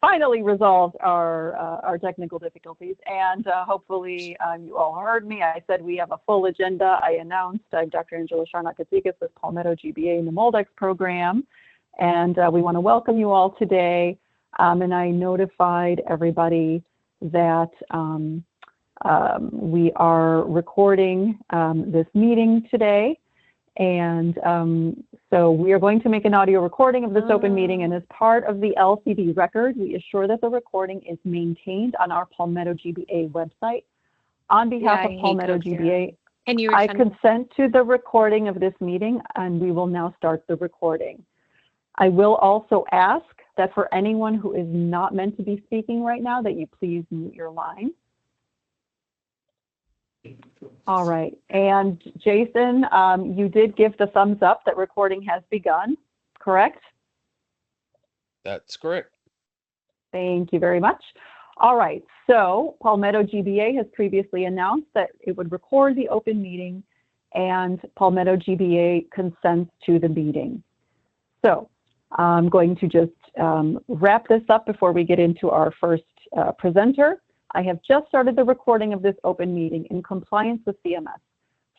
finally resolved our technical difficulties, and hopefully you all heard me. I said we have a full agenda. I announced I'm Dr. Angela Sharnakatzikas with Palmetto GBA in the MolDX program, and we want to welcome you all today. And I notified everybody that we are recording this meeting today. And so we are going to make an audio recording of this open meeting, and as part of the LCD record, we assure that the recording is maintained on our Palmetto GBA website. On behalf of Palmetto GBA, I consent to the recording of this meeting, and we will now start the recording. I will also ask that for anyone who is not meant to be speaking right now, that you please mute your line. All right, and Jason, you did give the thumbs up that recording has begun, correct? That's correct. Thank you very much. All right, so Palmetto GBA has previously announced that it would record the open meeting, and Palmetto GBA consents to the meeting. So I'm going to just wrap this up before we get into our first presenter. I have just started the recording of this open meeting in compliance with CMS.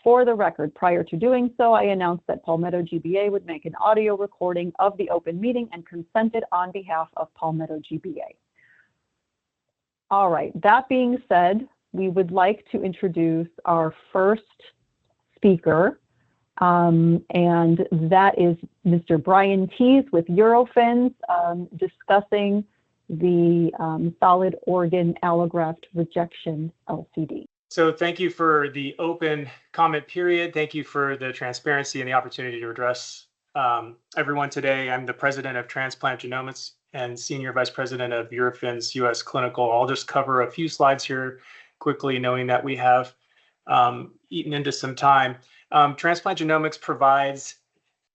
For the record, prior to doing so, I announced that Palmetto GBA would make an audio recording of the open meeting and consented on behalf of Palmetto GBA. All right, that being said, we would like to introduce our first speaker, and that is Mr. Brian Tees with Eurofins, discussing the solid organ allograft rejection LCD. So thank you for the open comment period. Thank you for the transparency and the opportunity to address everyone today. I'm the president of Transplant Genomics and senior vice president of Eurofins US Clinical. I'll just cover a few slides here quickly, knowing that we have eaten into some time. Transplant Genomics provides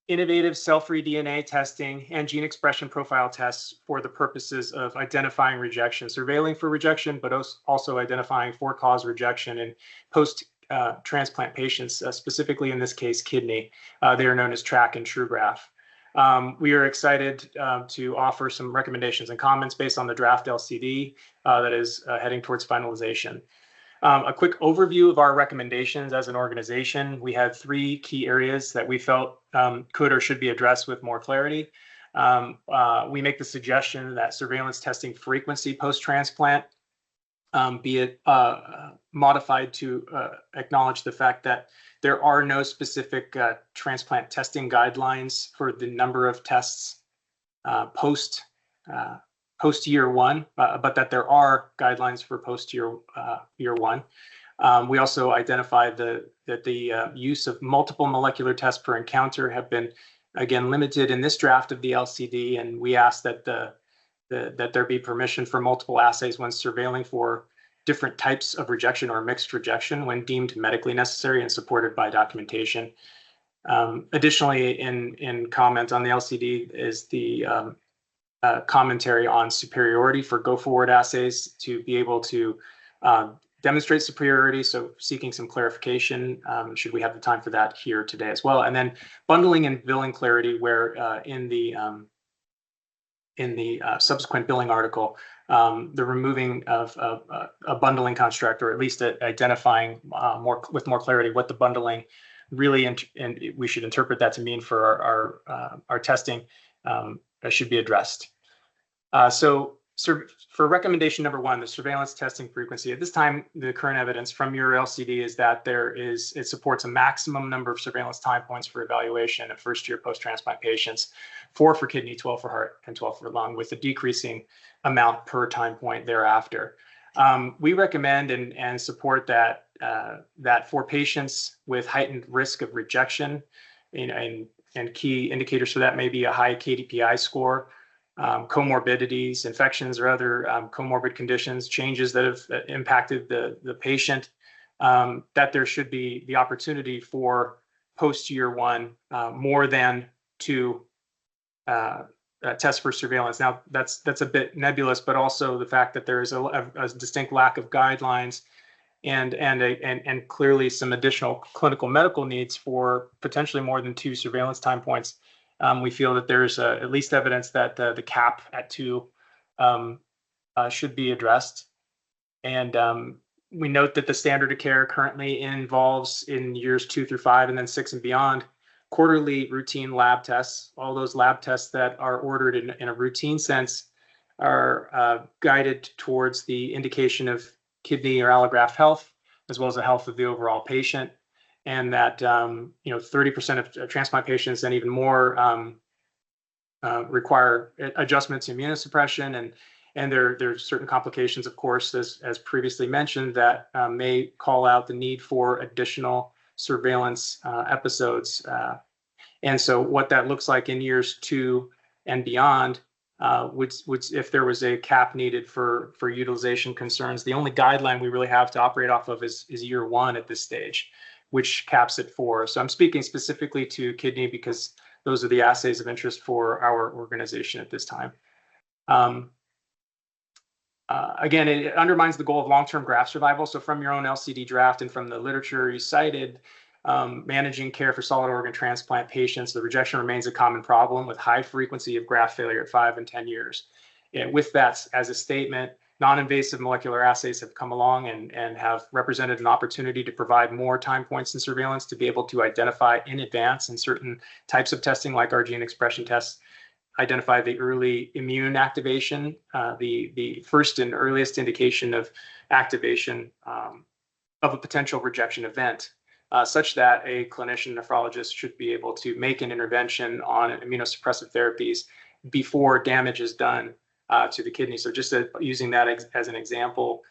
innovative cell-free DNA testing and gene expression profile tests for the purposes of identifying rejection, surveilling for rejection, but also identifying for-cause rejection in post-transplant patients, specifically in this case, kidney. They are known as TRAC and TrueGraph. We are excited to offer some recommendations and comments based on the draft LCD that is heading towards finalization. A quick overview of our recommendations as an organization. We had three key areas that we felt could or should be addressed with more clarity. We make the suggestion that surveillance testing frequency post-transplant be it modified to acknowledge the fact that there are no specific transplant testing guidelines for the number of tests post year one, but that there are guidelines for post year one. We also identified that the use of multiple molecular tests per encounter have been, again, limited in this draft of the LCD, and we asked that that there be permission for multiple assays when surveilling for different types of rejection or mixed rejection when deemed medically necessary and supported by documentation. Additionally, in comment on the LCD is the commentary on superiority for go-forward assays to be able to demonstrate superiority, so seeking some clarification, should we have the time for that here today as well. And then bundling and billing clarity, where in the subsequent billing article, the removing of a bundling construct, or at least identifying with more clarity what the bundling really, and we should interpret that to mean for our testing, should be addressed. So for recommendation number one, the surveillance testing frequency. At this time, the current evidence from your LCD is that it supports a maximum number of surveillance time points for evaluation of first-year post-transplant patients, 4 for kidney, 12 for heart, and 12 for lung, with a decreasing amount per time point thereafter. We recommend and support that for patients with heightened risk of rejection, and key indicators for that may be a high KDPI score, comorbidities, infections, or other comorbid conditions, changes that have impacted the patient, that there should be the opportunity for post-year one more than 2 tests for surveillance. Now, that's a bit nebulous, but also the fact that there is a distinct lack of guidelines and clearly some additional clinical medical needs for potentially more than 2 surveillance time points. We feel that there's at least evidence that the cap at 2 should be addressed. And we note that the standard of care currently involves, in years 2 through 5 and then 6 and beyond, quarterly routine lab tests. All those lab tests that are ordered in a routine sense are guided towards the indication of kidney or allograft health, as well as the health of the overall patient. And that 30% of transplant patients and even more require adjustment to immunosuppression, and there's certain complications, of course, as previously mentioned, that may call out the need for additional surveillance episodes. And so what that looks like in years 2 and beyond, would if there was a cap needed for utilization concerns, the only guideline we really have to operate off of is year 1 at this stage, which caps at 4. So I'm speaking specifically to kidney because those are the assays of interest for our organization at this time. Again, it undermines the goal of long-term graft survival. So from your own LCD draft and from the literature you cited, managing care for solid organ transplant patients, the rejection remains a common problem with high frequency of graft failure at 5 and 10 years. And with that as a statement, non-invasive molecular assays have come along and have represented an opportunity to provide more time points in surveillance to be able to identify in advance in certain types of testing like our gene expression tests, identify the early immune activation, the first and earliest indication of activation of a potential rejection event, such that a clinician nephrologist should be able to make an intervention on immunosuppressive therapies before damage is done to the kidney. So just using that as an example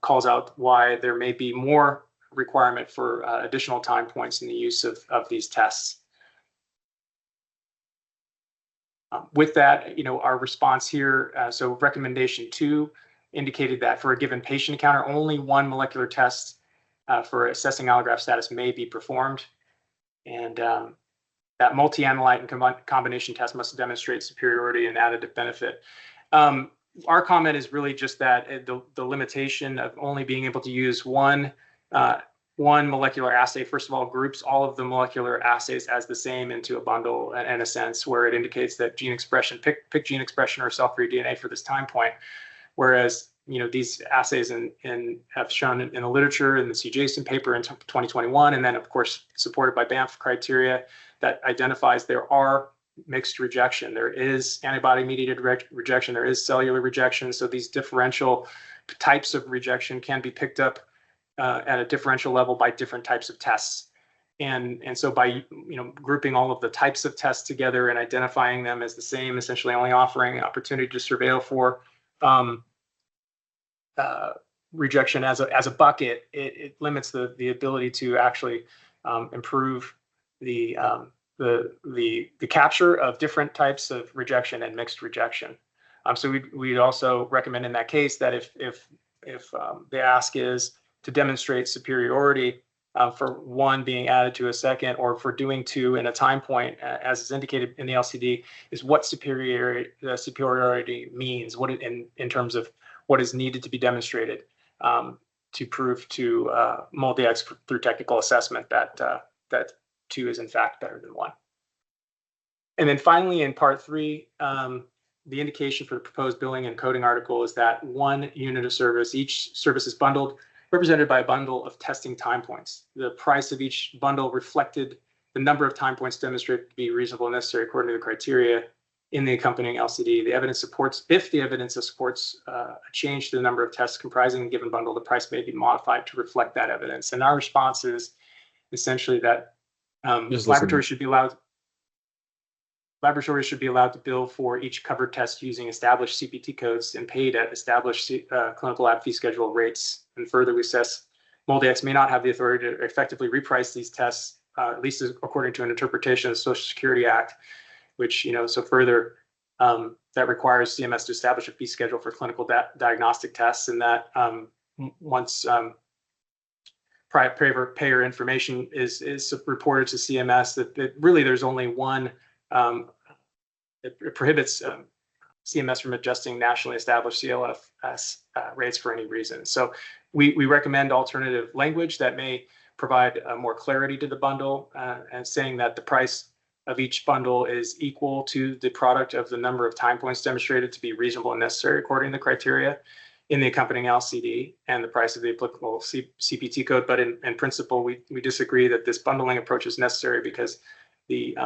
calls out why there may be more requirement for additional time points in the use of these tests. With that, our response here, so recommendation 2 indicated that for a given patient encounter, only one molecular test for assessing allograft status may be performed. And that multi-analyte and combination test must demonstrate superiority and additive benefit. Our comment is really just that the limitation of only being able to use one molecular assay, first of all, groups all of the molecular assays as the same into a bundle in a sense, where it indicates that gene expression, pick gene expression or cell-free DNA for this time point. Whereas, these assays have shown in the literature in the C. Jason paper in 2021, and then of course supported by Banff criteria that identifies there are mixed rejection. There is antibody-mediated rejection, there is cellular rejection. So these differential types of rejection can be picked up at a differential level by different types of tests. And so by grouping all of the types of tests together and identifying them as the same, essentially only offering an opportunity to surveil for rejection as a bucket, it limits the ability to actually improve the capture of different types of rejection and mixed rejection. So we'd also recommend in that case that if the ask is to demonstrate superiority for one being added to a second, or for doing 2 in a time point, as is indicated in the LCD, is what superiority means, what in terms of what is needed to be demonstrated to prove to MolDX through technical assessment that 2 is in fact better than 1. And then finally, in part 3, the indication for the proposed billing and coding article is that 1 unit of service, each service is bundled, represented by a bundle of testing time points. The price of each bundle reflected the number of time points demonstrated to be reasonable and necessary according to the criteria in the accompanying LCD. The evidence supports, if the evidence supports a change to the number of tests comprising a given bundle, the price may be modified to reflect that evidence. And our response is essentially that laboratories should be allowed to bill for each covered test using established CPT codes and paid at established clinical lab fee schedule rates. And further, we assess MolDX may not have the authority to effectively reprice these tests, at least according to an interpretation of the Social Security Act, which, so further, that requires CMS to establish a fee schedule for clinical diagnostic tests, and that once private payer information is reported to CMS, that really there's only one. It prohibits CMS from adjusting nationally established CLFS rates for any reason. So we recommend alternative language that may provide more clarity to the bundle, and saying that the price of each bundle is equal to the product of the number of time points demonstrated to be reasonable and necessary according to the criteria in the accompanying LCD and the price of the applicable CPT code. But in principle, we disagree that this bundling approach is necessary because the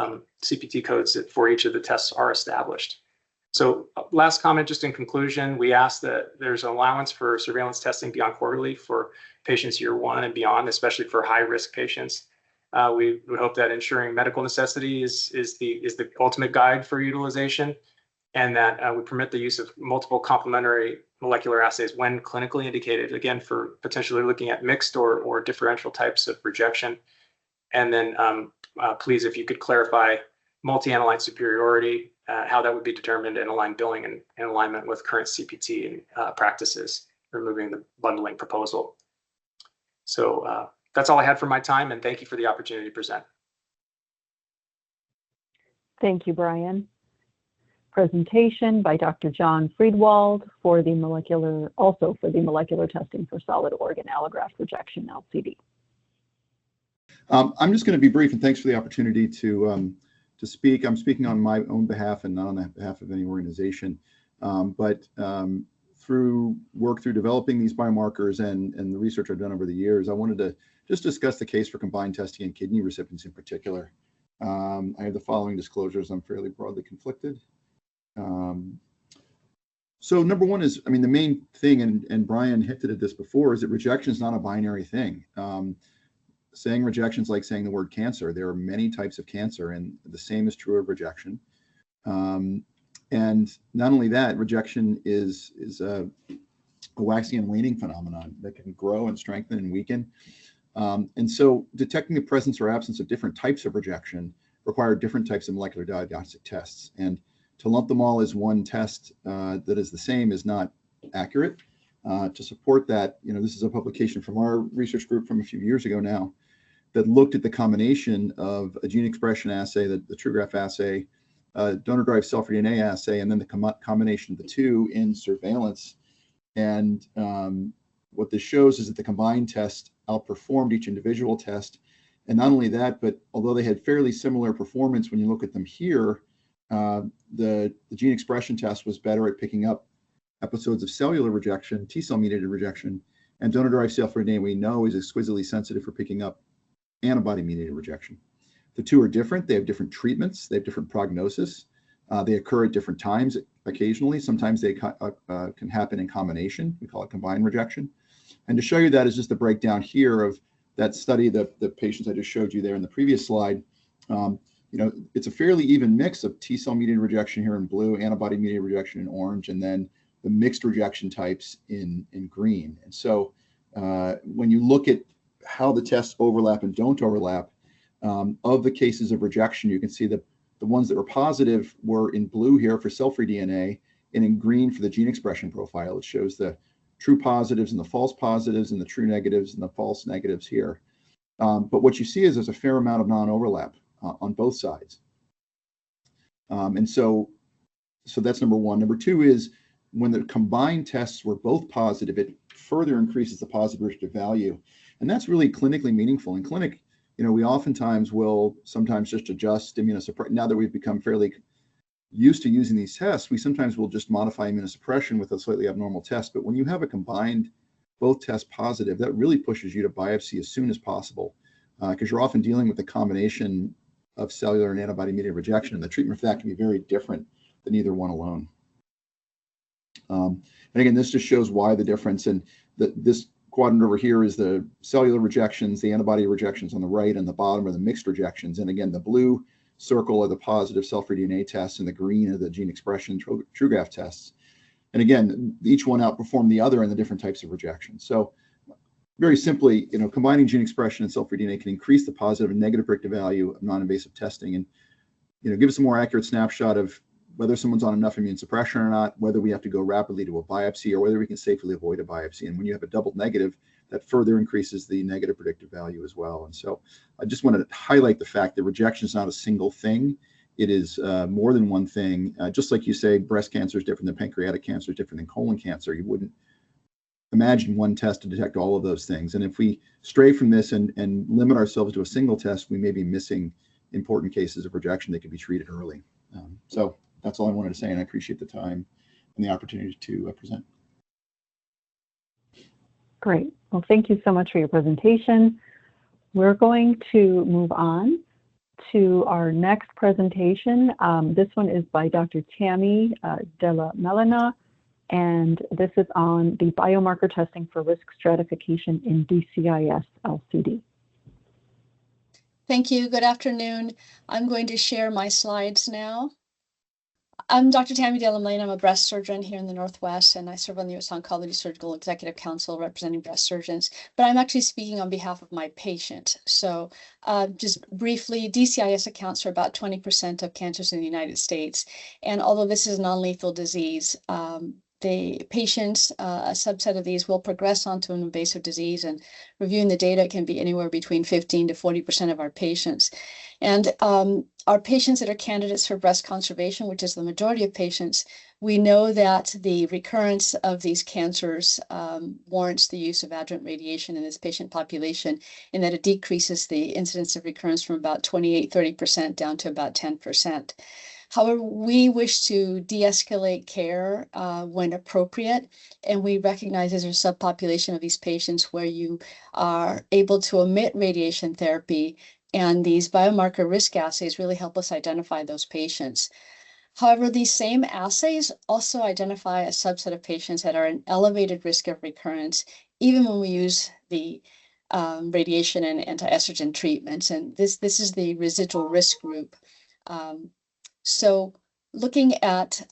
CPT codes for each of the tests are established. So last comment, just in conclusion, we ask that there's an allowance for surveillance testing beyond quarterly for patients year 1 and beyond, especially for high-risk patients. We would hope that ensuring medical necessity is the ultimate guide for utilization, and that we permit the use of multiple complementary molecular assays when clinically indicated, again, for potentially looking at mixed or differential types of rejection. And then please, if you could clarify multi-analyte superiority, how that would be determined, and align billing in alignment with current CPT and practices, removing the bundling proposal. So that's all I had for my time, and thank you for the opportunity to present. Thank you, Brian. Presentation by Dr. John Friedwald for the molecular testing for solid organ allograft rejection LCD. I'm just going to be brief, and thanks for the opportunity to speak. I'm speaking on my own behalf and not on behalf of any organization. Through developing these biomarkers and the research I've done over the years, I wanted to just discuss the case for combined testing in kidney recipients in particular. I have the following disclosures. I'm fairly broadly conflicted. So number one is, the main thing, and Brian hinted at this before, is that rejection is not a binary thing. Saying rejection is like saying the word cancer. There are many types of cancer, and the same is true of rejection. And not only that, rejection is a waxing and waning phenomenon that can grow and strengthen and weaken. And so detecting the presence or absence of different types of rejection require different types of molecular diagnostic tests. And to lump them all as one test that is the same is not accurate. To support that, this is a publication from our research group from a few years ago now that looked at the combination of a gene expression assay, the TrueGraph assay, donor-derived cell-free DNA assay, and then the combination of the two in surveillance. And what this shows is that the combined test outperformed each individual test. And not only that, but although they had fairly similar performance when you look at them here, the gene expression test was better at picking up episodes of cellular rejection, T-cell mediated rejection, and donor-derived cell-free DNA we know is exquisitely sensitive for picking up antibody-mediated rejection. The two are different. They have different treatments. They have different prognosis. They occur at different times occasionally. Sometimes they can happen in combination. We call it combined rejection. And to show you that is just a breakdown here of that study, the patients I just showed you there in the previous slide. It's a fairly even mix of T-cell mediated rejection here in blue, antibody-mediated rejection in orange, and then the mixed rejection types in green. And so when you look at how the tests overlap and don't overlap, of the cases of rejection, you can see that the ones that were positive were in blue here for cell-free DNA and in green for the gene expression profile. It shows the true positives and the false positives and the true negatives and the false negatives here. But what you see is there's a fair amount of non-overlap on both sides. And so that's number one. Number two is when the combined tests were both positive, it further increases the positive predictive value. And that's really clinically meaningful. In clinic, we oftentimes will sometimes just adjust immunosuppression. Now that we've become fairly used to using these tests, we sometimes will just modify immunosuppression with a slightly abnormal test. But when you have a combined, both tests positive, that really pushes you to biopsy as soon as possible, because you're often dealing with a combination of cellular and antibody-mediated rejection, and the treatment for that can be very different than either one alone. And again, this just shows why the difference. And this quadrant over here is the cellular rejections, the antibody rejections on the right, and the bottom are the mixed rejections. And again, the blue circle are the positive cell-free DNA tests, and the green are the gene expression TrueGraph tests. And again, each one outperformed the other in the different types of rejection. So very simply, combining gene expression and cell-free DNA can increase the positive and negative predictive value of non-invasive testing, and give us a more accurate snapshot of whether someone's on enough immune suppression or not, whether we have to go rapidly to a biopsy, or whether we can safely avoid a biopsy. And when you have a double negative, that further increases the negative predictive value as well. And so I just wanted to highlight the fact that rejection is not a single thing. It is more than one thing. Just like you say, breast cancer is different than pancreatic cancer, is different than colon cancer. You wouldn't imagine one test to detect all of those things. And if we stray from this and limit ourselves to a single test, we may be missing important cases of rejection, they can be treated early. So that's all I wanted to say, and I appreciate the time and the opportunity to present. Great. Well, thank you so much for your presentation. We're going to move on to our next presentation. This one is by Dr. Tammy Della Melina, and this is on the biomarker testing for risk stratification in DCIS LCD. Thank you. Good afternoon. I'm going to share my slides now. I'm Dr. Tammy Della Melina. I'm a breast surgeon here in the Northwest, and I serve on the U.S. Oncology Surgical Executive Council representing breast surgeons, but I'm actually speaking on behalf of my patient. So just briefly, DCIS accounts for about 20% of cancers in the United States. And although this is a non-lethal disease, the patients, a subset of these will progress onto an invasive disease, and reviewing the data can be anywhere between 15 to 40% of our patients. And our patients that are candidates for breast conservation, which is the majority of patients, we know that the recurrence of these cancers warrants the use of adjuvant radiation in this patient population, and that it decreases the incidence of recurrence from about 28–30% down to about 10%. However, we wish to de-escalate care when appropriate, and we recognize there's a subpopulation of these patients where you are able to omit radiation therapy, and these biomarker risk assays really help us identify those patients. However, these same assays also identify a subset of patients that are an elevated risk of recurrence, even when we use the radiation and anti-estrogen treatments, and this is the residual risk group. So looking at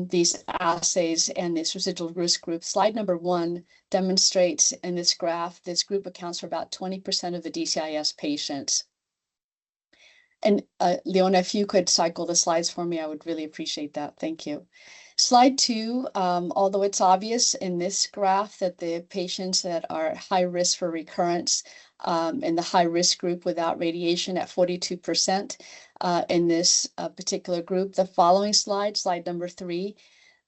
these assays and this residual risk group, slide number 1 demonstrates in this graph, this group accounts for about 20% of the DCIS patients. And Leona, if you could cycle the slides for me, I would really appreciate that. Thank you. Slide 2, although it's obvious in this graph that the patients that are high risk for recurrence in the high risk group without radiation at 42% in this particular group. The following slide, slide number 3,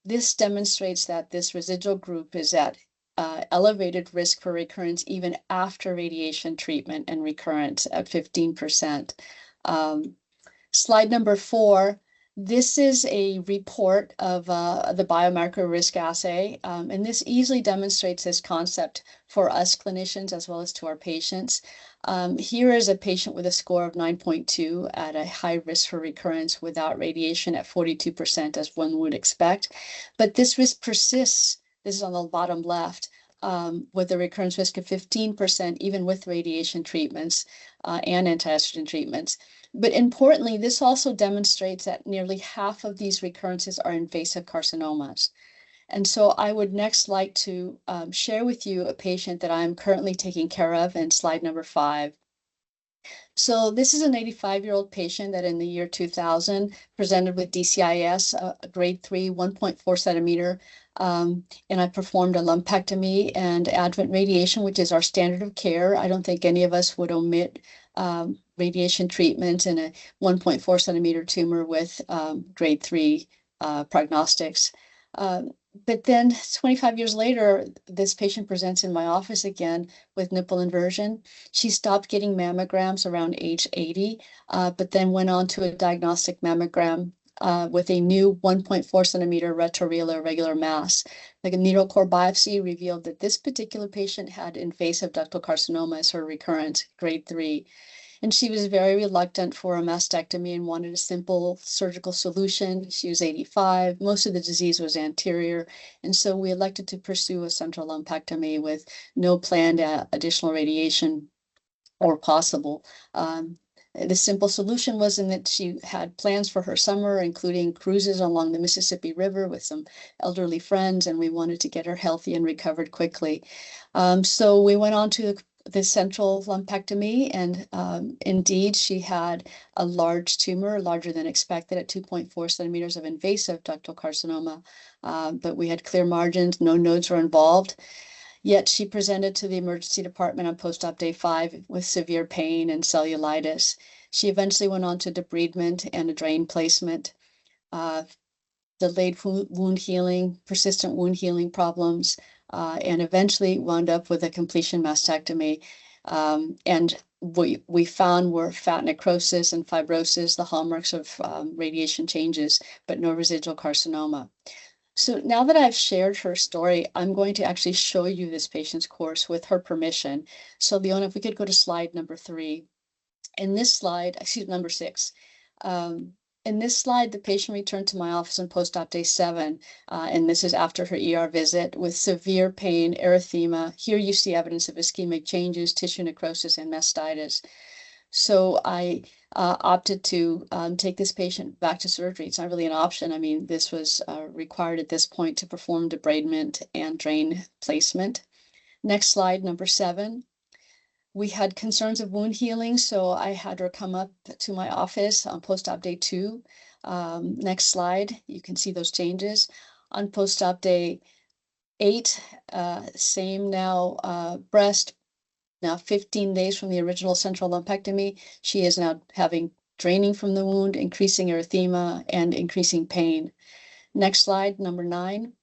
this demonstrates that this residual group is at elevated risk for recurrence even after radiation treatment and recurrence at 15%. Slide number 4, this is a report of the biomarker risk assay, and this easily demonstrates this concept for us clinicians as well as to our patients. Here is a patient with a score of 9.2 at a high risk for recurrence without radiation at 42%, as one would expect. But this risk persists, this is on the bottom left, with a recurrence risk of 15%, even with radiation treatments and anti-estrogen treatments. But importantly, this also demonstrates that nearly half of these recurrences are invasive carcinomas. And so I would next like to share with you a patient that I'm currently taking care of in slide number 5. So this is an 85-year-old patient that in the year 2000 presented with DCIS, a grade 3, 1.4 centimeter, and I performed a lumpectomy and adjuvant radiation, which is our standard of care. I don't think any of us would omit radiation treatment in a 1.4 centimeter tumor with grade 3 prognostics. But then 25 years later, this patient presents in my office again with nipple inversion. She stopped getting mammograms around age 80, but then went on to a diagnostic mammogram with a new 1.4 centimeter retroreal irregular mass. Like a needle core biopsy revealed that this particular patient had invasive ductal carcinoma as her recurrence, grade 3. And she was very reluctant for a mastectomy and wanted a simple surgical solution. She was 85. Most of the disease was anterior. And so we elected to pursue a central lumpectomy with no planned additional radiation or possible. The simple solution was in that she had plans for her summer, including cruises along the Mississippi River with some elderly friends, and we wanted to get her healthy and recovered quickly. So we went on to the central lumpectomy, and indeed she had a large tumor, larger than expected at 2.4 centimeters of invasive ductal carcinoma, but we had clear margins, no nodes were involved. Yet she presented to the emergency department on post-op day 5 with severe pain and cellulitis. She eventually went on to debridement and a drain placement, delayed wound healing, persistent wound healing problems, and eventually wound up with a completion mastectomy. And we found were fat necrosis and fibrosis, the hallmarks of radiation changes, but no residual carcinoma. So now that I've shared her story, I'm going to actually show you this patient's course with her permission. So Leona, if we could go to slide number 3. In this slide, number 6. In this slide, the patient returned to my office on post-op day 7, and this is after her ER visit with severe pain, erythema. Here you see evidence of ischemic changes, tissue necrosis, and mastitis. So I opted to take this patient back to surgery. It's not really an option. I mean, this was required at this point to perform debridement and drain placement. Next slide, number 7. We had concerns of wound healing, so I had her come up to my office on post-op day 2. Next slide, you can see those changes. On post-op day 8, same now, breast. Now 15 days from the original central lumpectomy, she is now having draining from the wound, increasing erythema, and increasing pain. Next slide, number 9.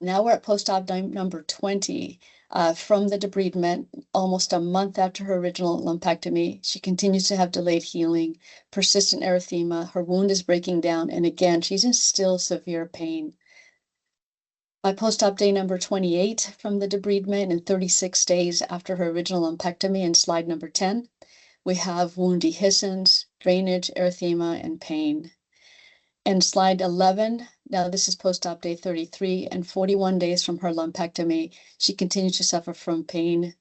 Now we're at post-op number 20. From the debridement, almost a month after her original lumpectomy, she continues to have delayed healing, persistent erythema, her wound is breaking down, and again, she's in still severe pain. By post-op day number 28 from the debridement and 36 days after her original lumpectomy in slide number 10, we have wound dehiscence, drainage, erythema, and pain. And slide 11, now this is post-op day 33 and 41 days from her lumpectomy. She continues to suffer from pain.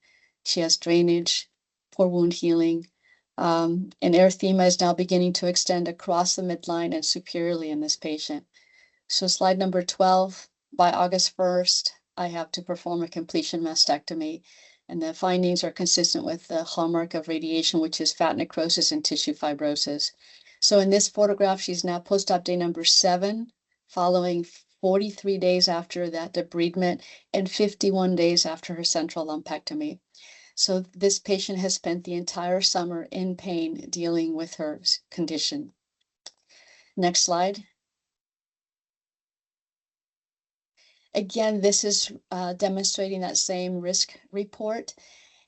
She has drainage, poor wound healing, and erythema is now beginning to extend across the midline and superiorly in this patient. So slide number 12, by August 1st, I have to perform a completion mastectomy, and the findings are consistent with the hallmark of radiation, which is fat necrosis and tissue fibrosis. So in this photograph, she's now post-op day number 7, following 43 days after that debridement and 51 days after her central lumpectomy. So this patient has spent the entire summer in pain dealing with her condition. Next slide. Again, this is demonstrating that same risk report.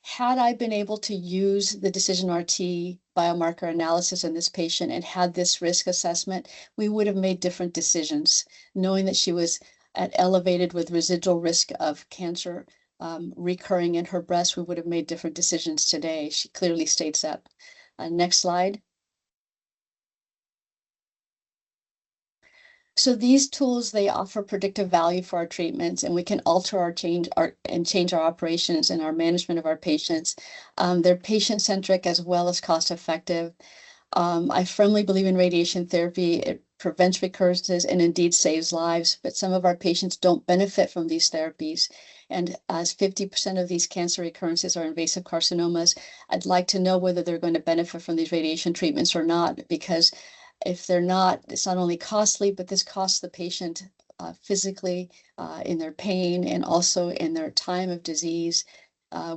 Had I been able to use the DecisionRT biomarker analysis in this patient and had this risk assessment, we would have made different decisions, knowing that she was at elevated with residual risk of cancer recurring in her breast. We would have made different decisions today. She clearly states that. Next slide. So these tools, they offer predictive value for our treatments, and we can alter change our operations and our management of our patients. They're patient-centric as well as cost-effective. I firmly believe in radiation therapy. It prevents recurrences and indeed saves lives, but some of our patients don't benefit from these therapies. And as 50% of these cancer recurrences are invasive carcinomas, I'd like to know whether they're going to benefit from these radiation treatments or not, because if they're not, it's not only costly, but this costs the patient physically in their pain and also in their time of disease.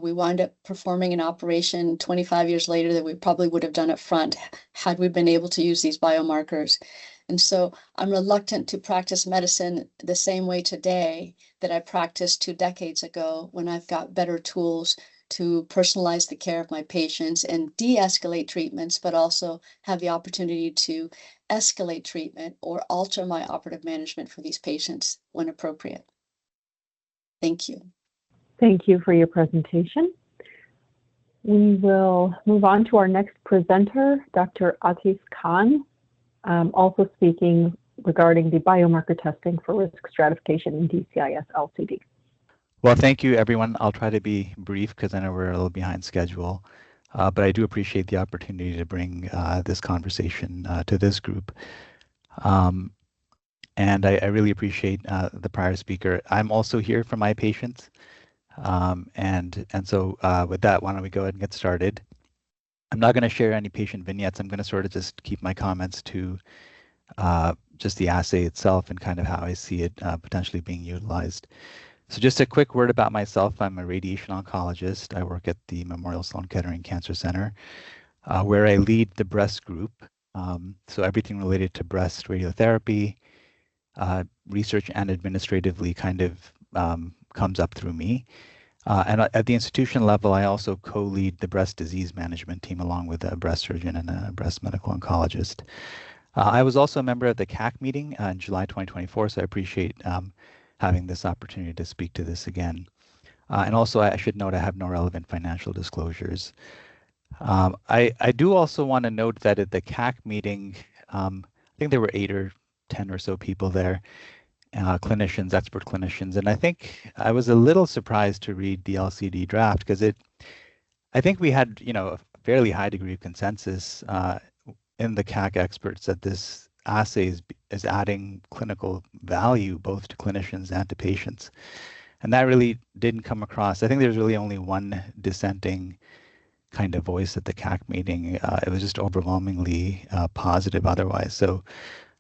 We wind up performing an operation 25 years later that we probably would have done up front had we been able to use these biomarkers. And so I'm reluctant to practice medicine the same way today that I practiced 2 decades ago, when I've got better tools to personalize the care of my patients and de-escalate treatments, but also have the opportunity to escalate treatment or alter my operative management for these patients when appropriate. Thank you. Thank you for your presentation. We will move on to our next presenter, Dr. Atif Khan, also speaking regarding the biomarker testing for risk stratification in DCIS LCD. Well, thank you, everyone. I'll try to be brief because I know we're a little behind schedule, but I do appreciate the opportunity to bring this conversation to this group. And I really appreciate the prior speaker. I'm also here for my patients. And so with that, why don't we go ahead and get started? I'm not going to share any patient vignettes. I'm going to sort of just keep my comments to just the assay itself and kind of how I see it potentially being utilized. So just a quick word about myself. I'm a radiation oncologist. I work at the Memorial Sloan Kettering Cancer Center, where I lead the breast group. So everything related to breast radiotherapy, research and administratively kind of comes up through me. And at the institution level, I also co-lead the breast disease management team along with a breast surgeon and a breast medical oncologist. I was also a member of the CAC meeting in July 2024, so I appreciate having this opportunity to speak to this again. And also, I should note I have no relevant financial disclosures. I do also want to note that at the CAC meeting, I think there were 8 or 10 or so people there, clinicians, expert clinicians, and I think I was a little surprised to read the LCD draft because I think we had, a fairly high degree of consensus in the CAC experts that this assay is adding clinical value both to clinicians and to patients. And that really didn't come across. I think there's really only one dissenting kind of voice at the CAC meeting. It was just overwhelmingly positive otherwise. So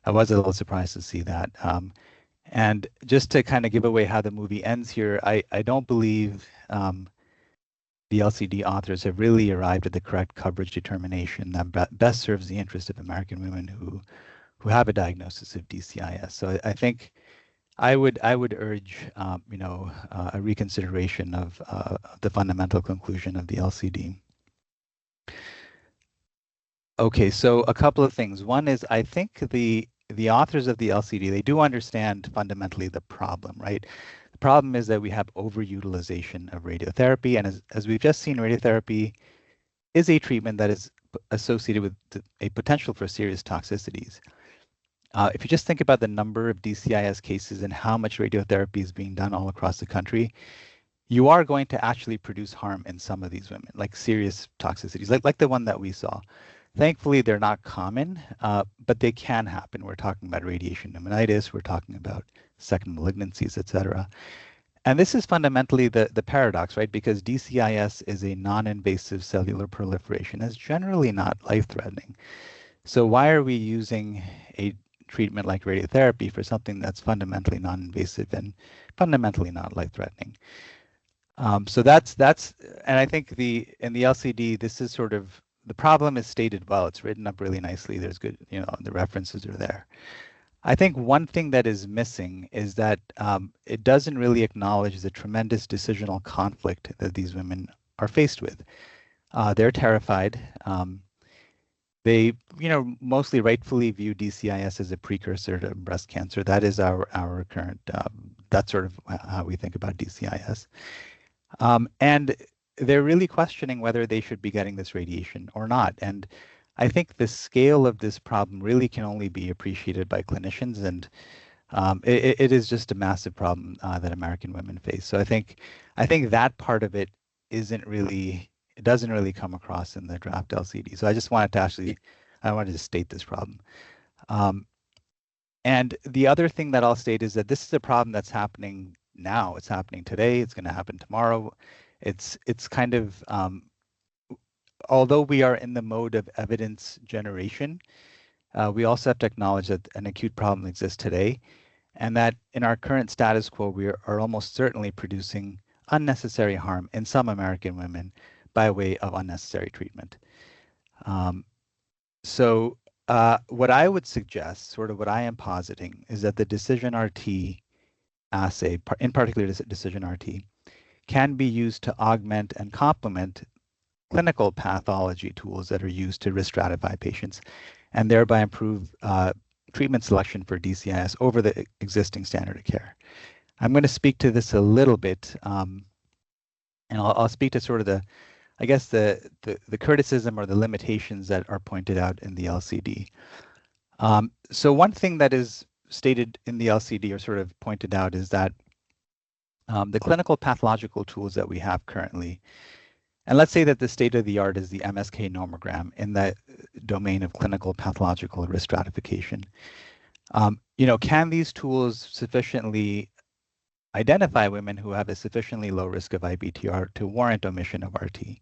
I was a little surprised to see that. And just to kind of give away how the movie ends here, I don't believe the LCD authors have really arrived at the correct coverage determination that best serves the interest of American women who have a diagnosis of DCIS. So I think I would urge a reconsideration of the fundamental conclusion of the LCD. Okay, so a couple of things. One is I think the authors of the LCD, they do understand fundamentally the problem, right? The problem is that we have overutilization of radiotherapy, and as we've just seen, radiotherapy is a treatment that is associated with a potential for serious toxicities. If you just think about the number of DCIS cases and how much radiotherapy is being done all across the country, you are going to actually produce harm in some of these women, like serious toxicities, like the one that we saw. Thankfully, they're not common, but they can happen. We're talking about radiation pneumonitis, we're talking about second malignancies, et cetera. And this is fundamentally the paradox, right? Because DCIS is a non-invasive cellular proliferation. It's generally not life-threatening. So why are we using a treatment like radiotherapy for something that's fundamentally non-invasive and fundamentally not life-threatening? So that's, and I think in the LCD, this is sort of, the problem is stated well. It's written up really nicely. There's good, the references are there. I think one thing that is missing is that it doesn't really acknowledge the tremendous decisional conflict that these women are faced with. They're terrified. They, mostly rightfully view DCIS as a precursor to breast cancer. That is our current, that's sort of how we think about DCIS. And they're really questioning whether they should be getting this radiation or not. And I think the scale of this problem really can only be appreciated by clinicians, and it is just a massive problem that American women face. So I think that part of it doesn't really come across in the draft LCD. So I just wanted to I wanted to state this problem. And the other thing that I'll state is that this is a problem that's happening now. It's happening today. It's going to happen tomorrow. It's kind of, although we are in the mode of evidence generation, we also have to acknowledge that an acute problem exists today, and that in our current status quo, we are almost certainly producing unnecessary harm in some American women by way of unnecessary treatment. So what I would suggest, sort of what I am positing, is that the DecisionRT assay, in particular DecisionRT, can be used to augment and complement clinical pathology tools that are used to risk stratify patients and thereby improve treatment selection for DCIS over the existing standard of care. I'm going to speak to this a little bit, and I'll speak to sort of the criticism or the limitations that are pointed out in the LCD. So one thing that is stated in the LCD or sort of pointed out is that the clinical pathological tools that we have currently, and let's say that the state of the art is the MSK nomogram in the domain of clinical pathological risk stratification. Can these tools sufficiently identify women who have a sufficiently low risk of IBTR to warrant omission of RT?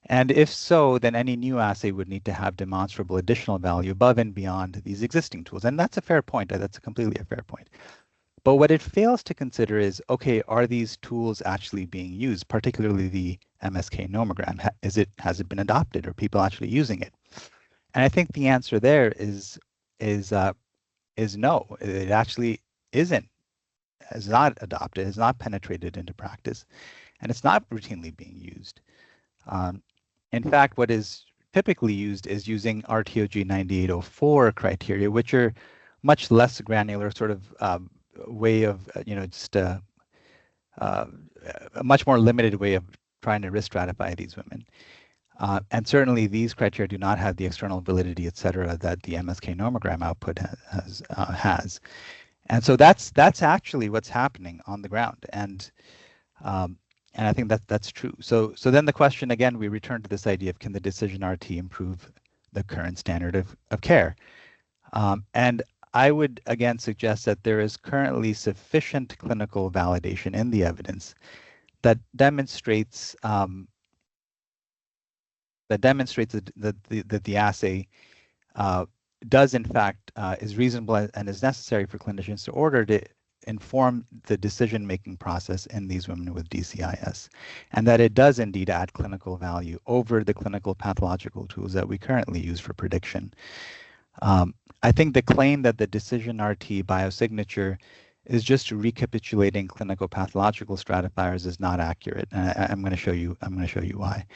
And if so, then any new assay would need to have demonstrable additional value above and beyond these existing tools. And that's a fair point. That's completely a fair point. But what it fails to consider is, okay, are these tools actually being used, particularly the MSK nomogram? Has it been adopted? Are people actually using it? And I think the answer there is no. It actually isn't has not adopted, has not penetrated into practice, and it's not routinely being used. In fact, what is typically used is using RTOG 9804 criteria, which are much less granular sort of way of, just a much more limited way of trying to risk stratify these women. And certainly these criteria do not have the external validity, et cetera, that the MSK nomogram output has. And so that's actually what's happening on the ground. And I think that's true. So then the question, again, we return to this idea of, can the decision RT improve the current standard of care? And I would, again, suggest that there is currently sufficient clinical validation in the evidence that demonstrates that the assay does in fact is reasonable and is necessary for clinicians in order to inform the decision-making process in these women with DCIS, and that it does indeed add clinical value over the clinical pathological tools that we currently use for prediction. I think the claim that the decision RT biosignature is just recapitulating clinical pathological stratifiers is not accurate, and I'm going to show you why.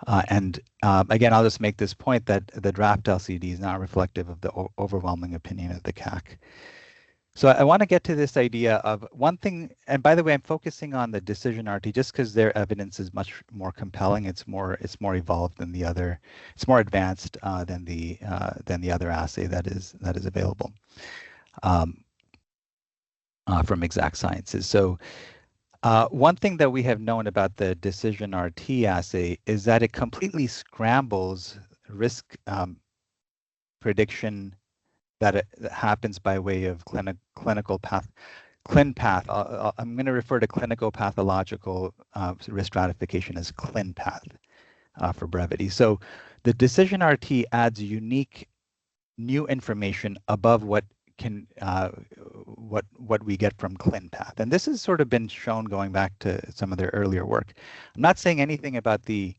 Again, I'll just make this point that the draft LCD is not reflective of the overwhelming opinion of the CAC. So I want to get to this idea of one thing, and by the way, I'm focusing on the decision RT just because their evidence is much more compelling. It's more evolved than the other. It's more advanced than the other assay that is available from Exact Sciences. So one thing that we have known about the decision RT assay is that it completely scrambles risk prediction that happens by way of clinical path, ClinPath. I'm going to refer to clinical pathological risk stratification as ClinPath for brevity. So the decision RT adds unique new information above what can what we get from ClinPath, and this has sort of been shown going back to some of their earlier work. I'm not saying anything about the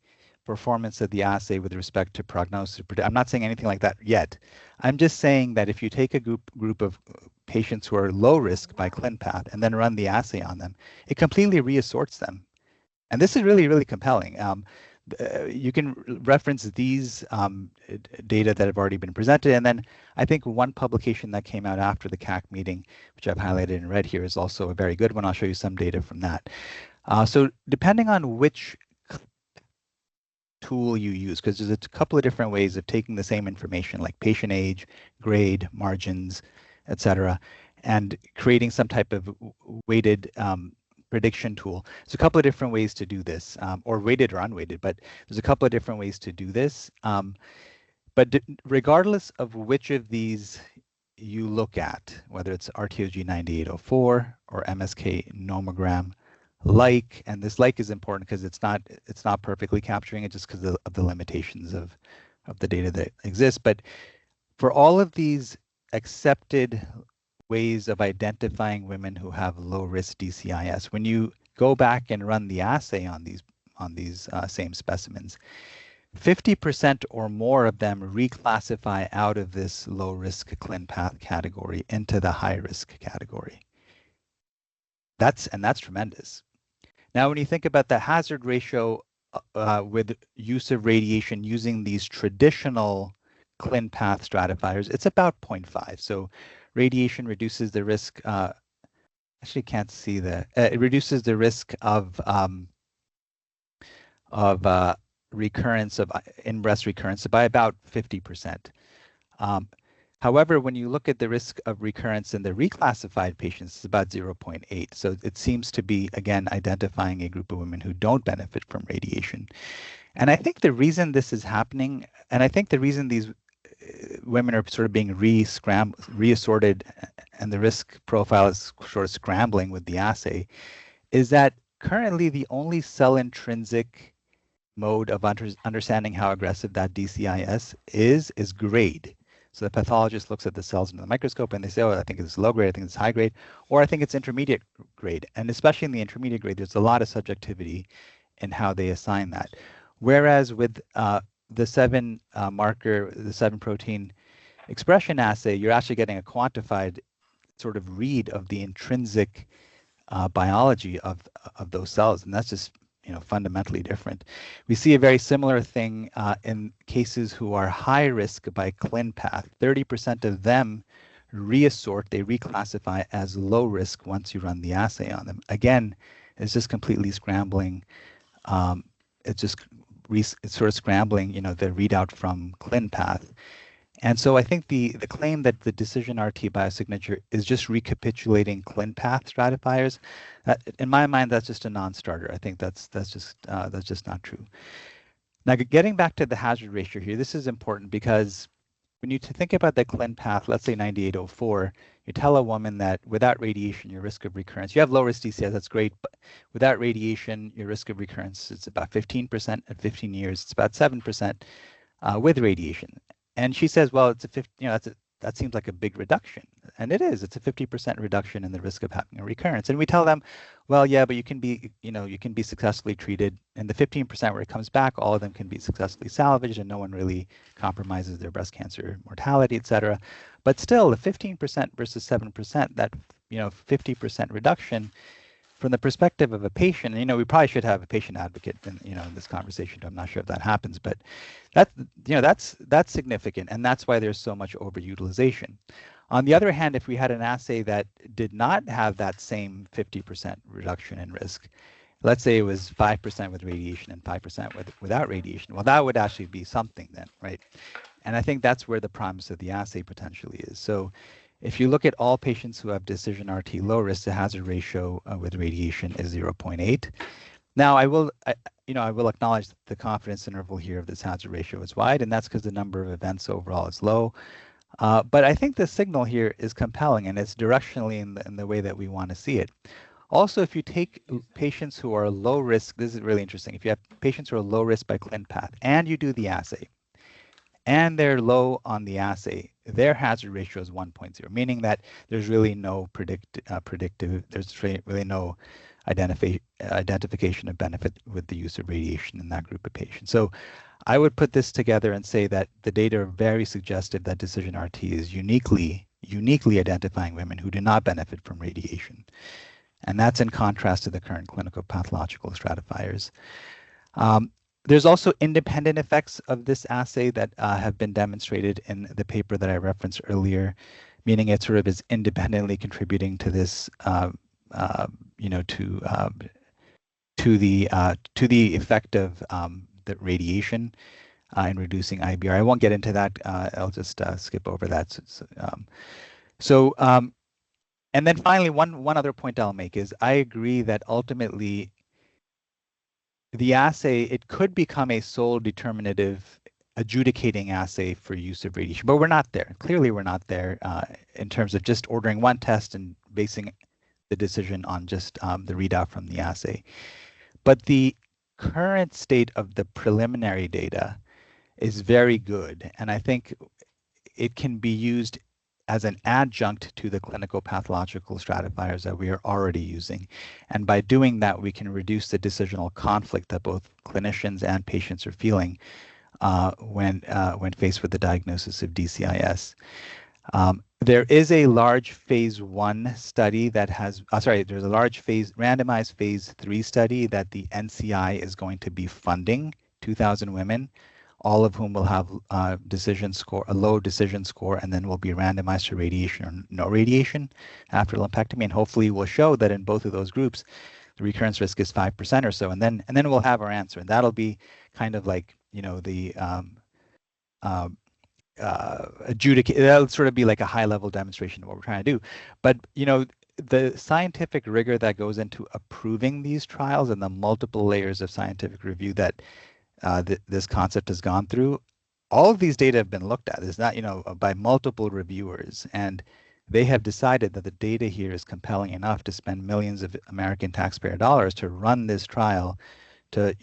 performance of the assay with respect to prognosis. I'm not saying anything like that yet. I'm just saying that if you take a group of patients who are low risk by ClinPath and then run the assay on them, it completely reassorts them. And this is really, really compelling. You can reference these data that have already been presented. And then I think one publication that came out after the CAC meeting, which I've highlighted in red here, is also a very good one. I'll show you some data from that. So depending on which tool you use, because there's a couple of different ways of taking the same information like patient age, grade, margins, etc., and creating some type of weighted prediction tool. There's a couple of different ways to do this, or weighted or unweighted, but there's a couple of different ways to do this. But regardless of which of these you look at, whether it's RTOG 9804 or MSK nomogram, and this is important because it's not perfectly capturing it just because of the limitations of the data that exists. But for all of these accepted ways of identifying women who have low risk DCIS, when you go back and run the assay on these same specimens, 50% or more of them reclassify out of this low risk ClinPath category into the high risk category. That's tremendous. Now, when you think about the hazard ratio with use of radiation using these traditional ClinPath stratifiers, it's about 0.5. So radiation reduces the risk. Actually, can't see that. It reduces the risk of recurrence of in-breast recurrence by about 50%. However, when you look at the risk of recurrence in the reclassified patients, it's about 0.8. So it seems to be, again, identifying a group of women who don't benefit from radiation. And I think the reason this is happening, and I think the reason these women are sort of being reassorted and the risk profile is sort of scrambling with the assay, is that currently the only cell-intrinsic mode of understanding how aggressive that DCIS is grade. So the pathologist looks at the cells under the microscope and they say, oh, I think it's low grade, I think it's high grade, or I think it's intermediate grade. And especially in the intermediate grade, there's a lot of subjectivity in how they assign that. Whereas with the 7 marker, the 7 protein expression assay, you're actually getting a quantified sort of read of the intrinsic biology of those cells, and that's just fundamentally different. We see a very similar thing in cases who are high risk by ClinPath. 30% of them reassort, they reclassify as low risk once you run the assay on them. Again, it's just completely scrambling. It's sort of scrambling, the readout from ClinPath. And so I think the claim that the decision RT biosignature is just recapitulating ClinPath stratifiers, in my mind, that's just a non-starter. I think that's just not true. Now, getting back to the hazard ratio here, this is important because when you think about the ClinPath, let's say 9804, you tell a woman that without radiation, your risk of recurrence, you have low risk DCIS, that's great, but without radiation, your risk of recurrence is about 15%. At 15 years, it's about 7% with radiation. And she says, well, it's that seems like a big reduction. And it is. It's a 50% reduction in the risk of having a recurrence. And we tell them, well, yeah, but you can be successfully treated. And the 15% where it comes back, all of them can be successfully salvaged, and no one really compromises their breast cancer mortality, et cetera. But still, the 15% versus 7%, that 50% reduction, from the perspective of a patient, we probably should have a patient advocate in this conversation. I'm not sure if that happens, but that's significant, and that's why there's so much overutilization. On the other hand, if we had an assay that did not have that same 50% reduction in risk, let's say it was 5% with radiation and 5% without radiation, well, that would actually be something then, right? And I think that's where the promise of the assay potentially is. So if you look at all patients who have decision RT low risk, the hazard ratio with radiation is 0.8. Now, I will acknowledge that the confidence interval here of this hazard ratio is wide, and that's because the number of events overall is low. But I think the signal here is compelling, and it's directionally in the way that we want to see it. Also, if you take patients who are low risk, this is really interesting. If you have patients who are low risk by ClinPath and you do the assay, and they're low on the assay, their hazard ratio is 1.0, meaning that there's really no predictive, there's really no identification of benefit with the use of radiation in that group of patients. So I would put this together and say that the data are very suggestive that decision RT is uniquely identifying women who do not benefit from radiation. And that's in contrast to the current clinical pathological stratifiers. There's also independent effects of this assay that have been demonstrated in the paper that I referenced earlier, meaning it sort of is independently contributing to this, to the effect of the radiation in reducing IBR. I won't get into that. I'll just skip over that. And then finally, one other point I'll make is I agree that ultimately the assay, it could become a sole determinative adjudicating assay for use of radiation, but we're not there. Clearly, we're not there in terms of just ordering one test and basing the decision on just the readout from the assay. But the current state of the preliminary data is very good, and I think it can be used as an adjunct to the clinical pathological stratifiers that we are already using. And by doing that, we can reduce the decisional conflict that both clinicians and patients are feeling when faced with the diagnosis of DCIS. There is a large phase 1 study that has, there's a large randomized phase 3 study that the NCI is going to be funding, 2,000 women, all of whom will have a low decision score, and then will be randomized to radiation or no radiation after lumpectomy. And hopefully we'll show that in both of those groups, the recurrence risk is 5% or so. And then we'll have our answer. And that'll be kind of like, the that'll sort of be like a high level demonstration of what we're trying to do. But, the scientific rigor that goes into approving these trials and the multiple layers of scientific review that this concept has gone through, all of these data have been looked at. It's not, by multiple reviewers, and they have decided that the data here is compelling enough to spend millions of American taxpayer dollars to run this trial to,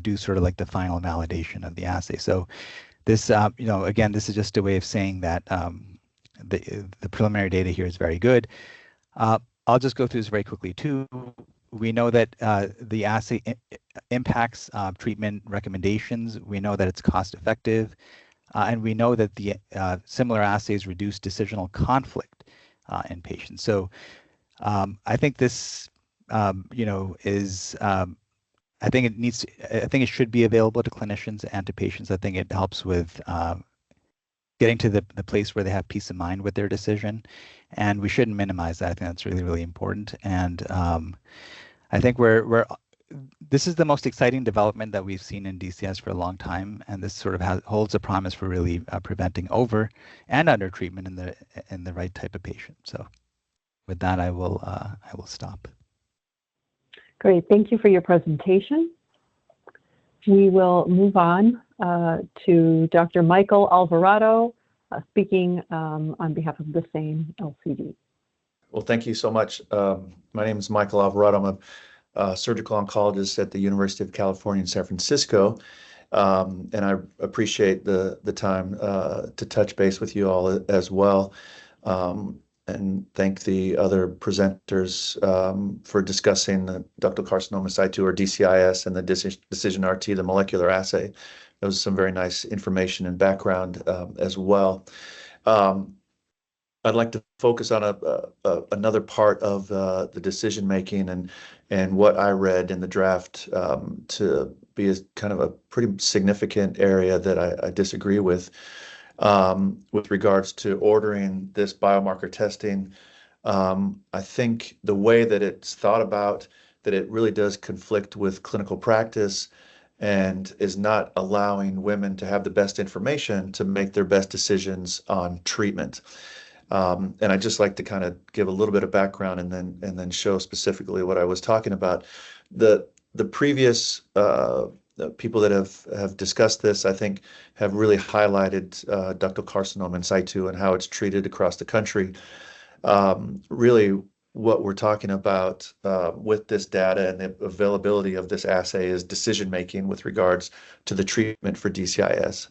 do sort of like the final validation of the assay. So this, again, this is just a way of saying that the preliminary data here is very good. I'll just go through this very quickly too. We know that the assay impacts treatment recommendations. We know that it's cost effective, and we know that the similar assays reduce decisional conflict in patients. So I think this is I think I think it should be available to clinicians and to patients. I think it helps with getting to the place where they have peace of mind with their decision, and we shouldn't minimize that. I think that's really, really important. And I think this is the most exciting development that we've seen in DCIS for a long time, and this sort of holds a promise for really preventing over and under treatment in the right type of patient. So, with that, I will stop. Great, thank you for your presentation. We will move on to Dr. Michael Alvarado, speaking on behalf of the same LCD. Well, thank you so much. My name is Michael Alvarado. I'm a surgical oncologist at the University of California in San Francisco, and I appreciate the time to touch base with you all as well. And thank the other presenters for discussing the ductal carcinoma situ, or DCIS, and the Decision RT, the molecular assay. That was some very nice information and background as well. I'd like to focus on another part of the decision making and what I read in the draft to be kind of a pretty significant area that I disagree with regards to ordering this biomarker testing. I think the way that it's thought about, that it really does conflict with clinical practice and is not allowing women to have the best information to make their best decisions on treatment. And I'd just like to kind of give a little bit of background and then show specifically what I was talking about. The previous people that have discussed this, I think, have really highlighted ductal carcinoma in situ and how it's treated across the country. Really, what we're talking about with this data and the availability of this assay is decision-making with regards to the treatment for DCIS.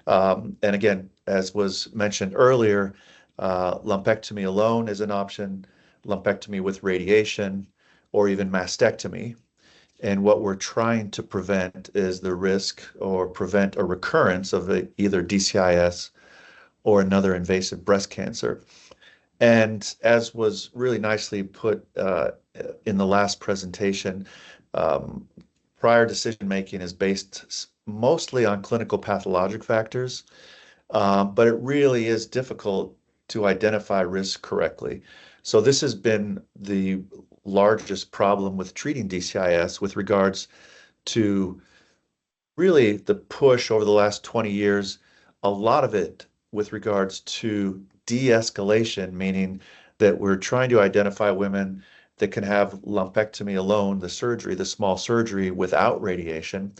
And again, as was mentioned earlier, lumpectomy alone is an option, lumpectomy with radiation, or even mastectomy. And what we're trying to prevent is the risk or prevent a recurrence of either DCIS or another invasive breast cancer. And as was really nicely put in the last presentation, prior decision-making is based mostly on clinical pathologic factors, but it really is difficult to identify risk correctly. So this has been the largest problem with treating DCIS with regards to really the push over the last 20 years, a lot of it with regards to de-escalation, meaning that we're trying to identify women that can have lumpectomy alone, the surgery, the small surgery without radiation,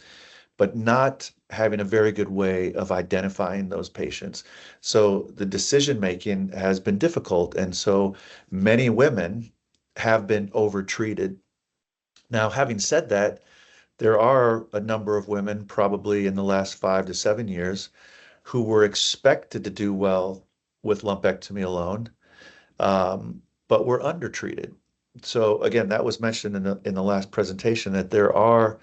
but not having a very good way of identifying those patients. So the decision-making has been difficult, and so many women have been overtreated. Now, having said that, there are a number of women, probably in the last 5 to 7 years, who were expected to do well with lumpectomy alone, but were undertreated. So again, that was mentioned in the last presentation, that there are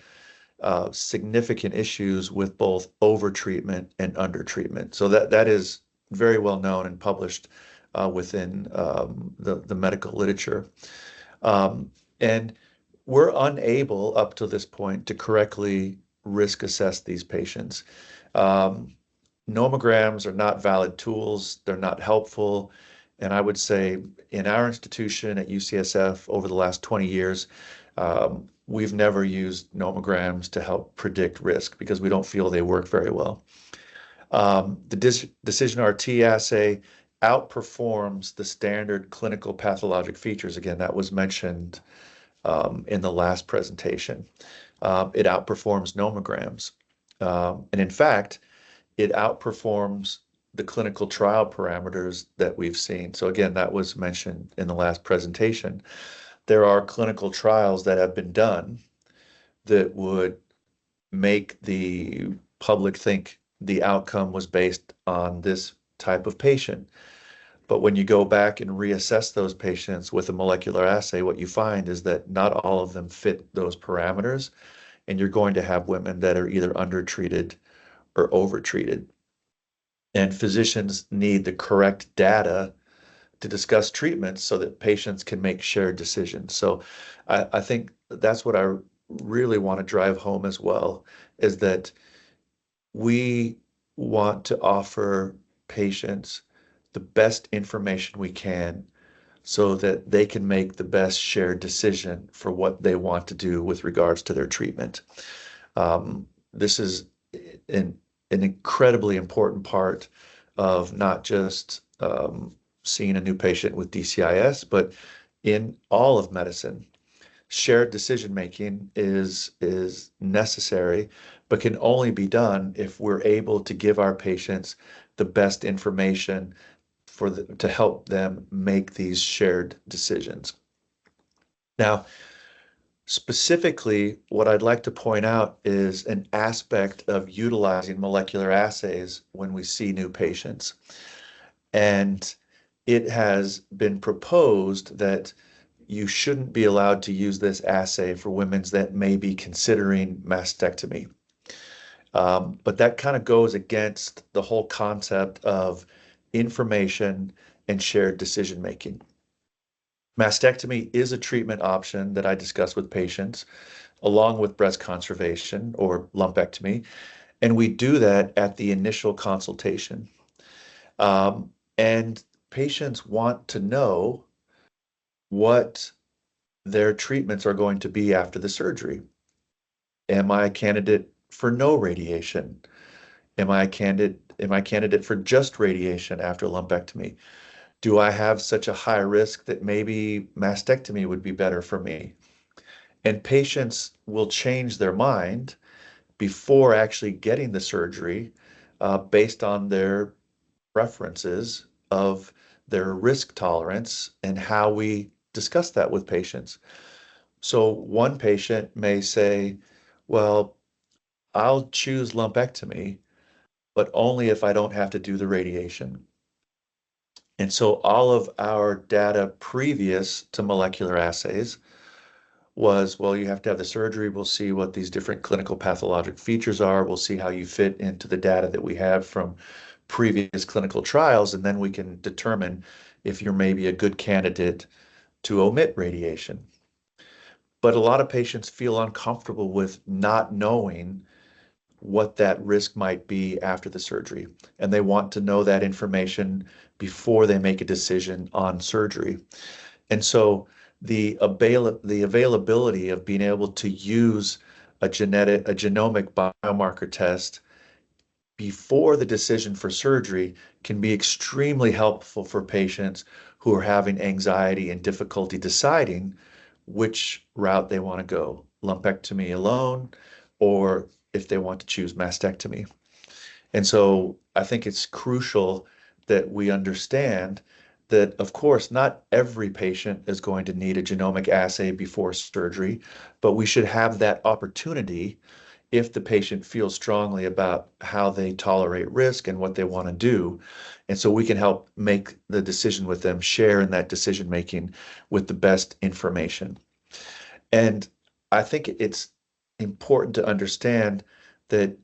significant issues with both overtreatment and undertreatment. So that is very well known and published within the medical literature. And we're unable up to this point to correctly risk assess these patients. Nomograms are not valid tools. They're not helpful. And I would say in our institution at UCSF over the last 20 years, we've never used nomograms to help predict risk because we don't feel they work very well. The Decision RT assay outperforms the standard clinical pathologic features. Again, that was mentioned in the last presentation. It outperforms nomograms. And in fact, it outperforms the clinical trial parameters that we've seen. So again, that was mentioned in the last presentation. There are clinical trials that have been done that would make the public think the outcome was based on this type of patient. But when you go back and reassess those patients with a molecular assay, what you find is that not all of them fit those parameters, and you're going to have women that are either undertreated or overtreated. And physicians need the correct data to discuss treatments so that patients can make shared decisions. So I think that's what I really want to drive home as well, is that we want to offer patients the best information we can so that they can make the best shared decision for what they want to do with regards to their treatment. This is an incredibly important part of not just seeing a new patient with DCIS, but in all of medicine. Shared decision making is necessary, but can only be done if we're able to give our patients the best information to help them make these shared decisions. Now, specifically, what I'd like to point out is an aspect of utilizing molecular assays when we see new patients. And it has been proposed that you shouldn't be allowed to use this assay for women that may be considering mastectomy. But that kind of goes against the whole concept of information and shared decision making. Mastectomy is a treatment option that I discuss with patients, along with breast conservation or lumpectomy, and we do that at the initial consultation. And patients want to know what their treatments are going to be after the surgery. Am I a candidate for no radiation? Am I a candidate for just radiation after lumpectomy? Do I have such a high risk that maybe mastectomy would be better for me? And patients will change their mind before actually getting the surgery based on their preferences of their risk tolerance and how we discuss that with patients. So one patient may say, well, I'll choose lumpectomy, but only if I don't have to do the radiation. And so all of our data previous to molecular assays was, well, you have to have the surgery. We'll see what these different clinical pathologic features are. We'll see how you fit into the data that we have from previous clinical trials, and then we can determine if you're maybe a good candidate to omit radiation. But a lot of patients feel uncomfortable with not knowing what that risk might be after the surgery, and they want to know that information before they make a decision on surgery. And so the availability of being able to use a genomic biomarker test before the decision for surgery can be extremely helpful for patients who are having anxiety and difficulty deciding which route they want to go, lumpectomy alone, or if they want to choose mastectomy. And so I think it's crucial that we understand that, of course, not every patient is going to need a genomic assay before surgery, but we should have that opportunity if the patient feels strongly about how they tolerate risk and what they want to do. And so we can help make the decision with them, share in that decision making with the best information. And I think it's important to understand that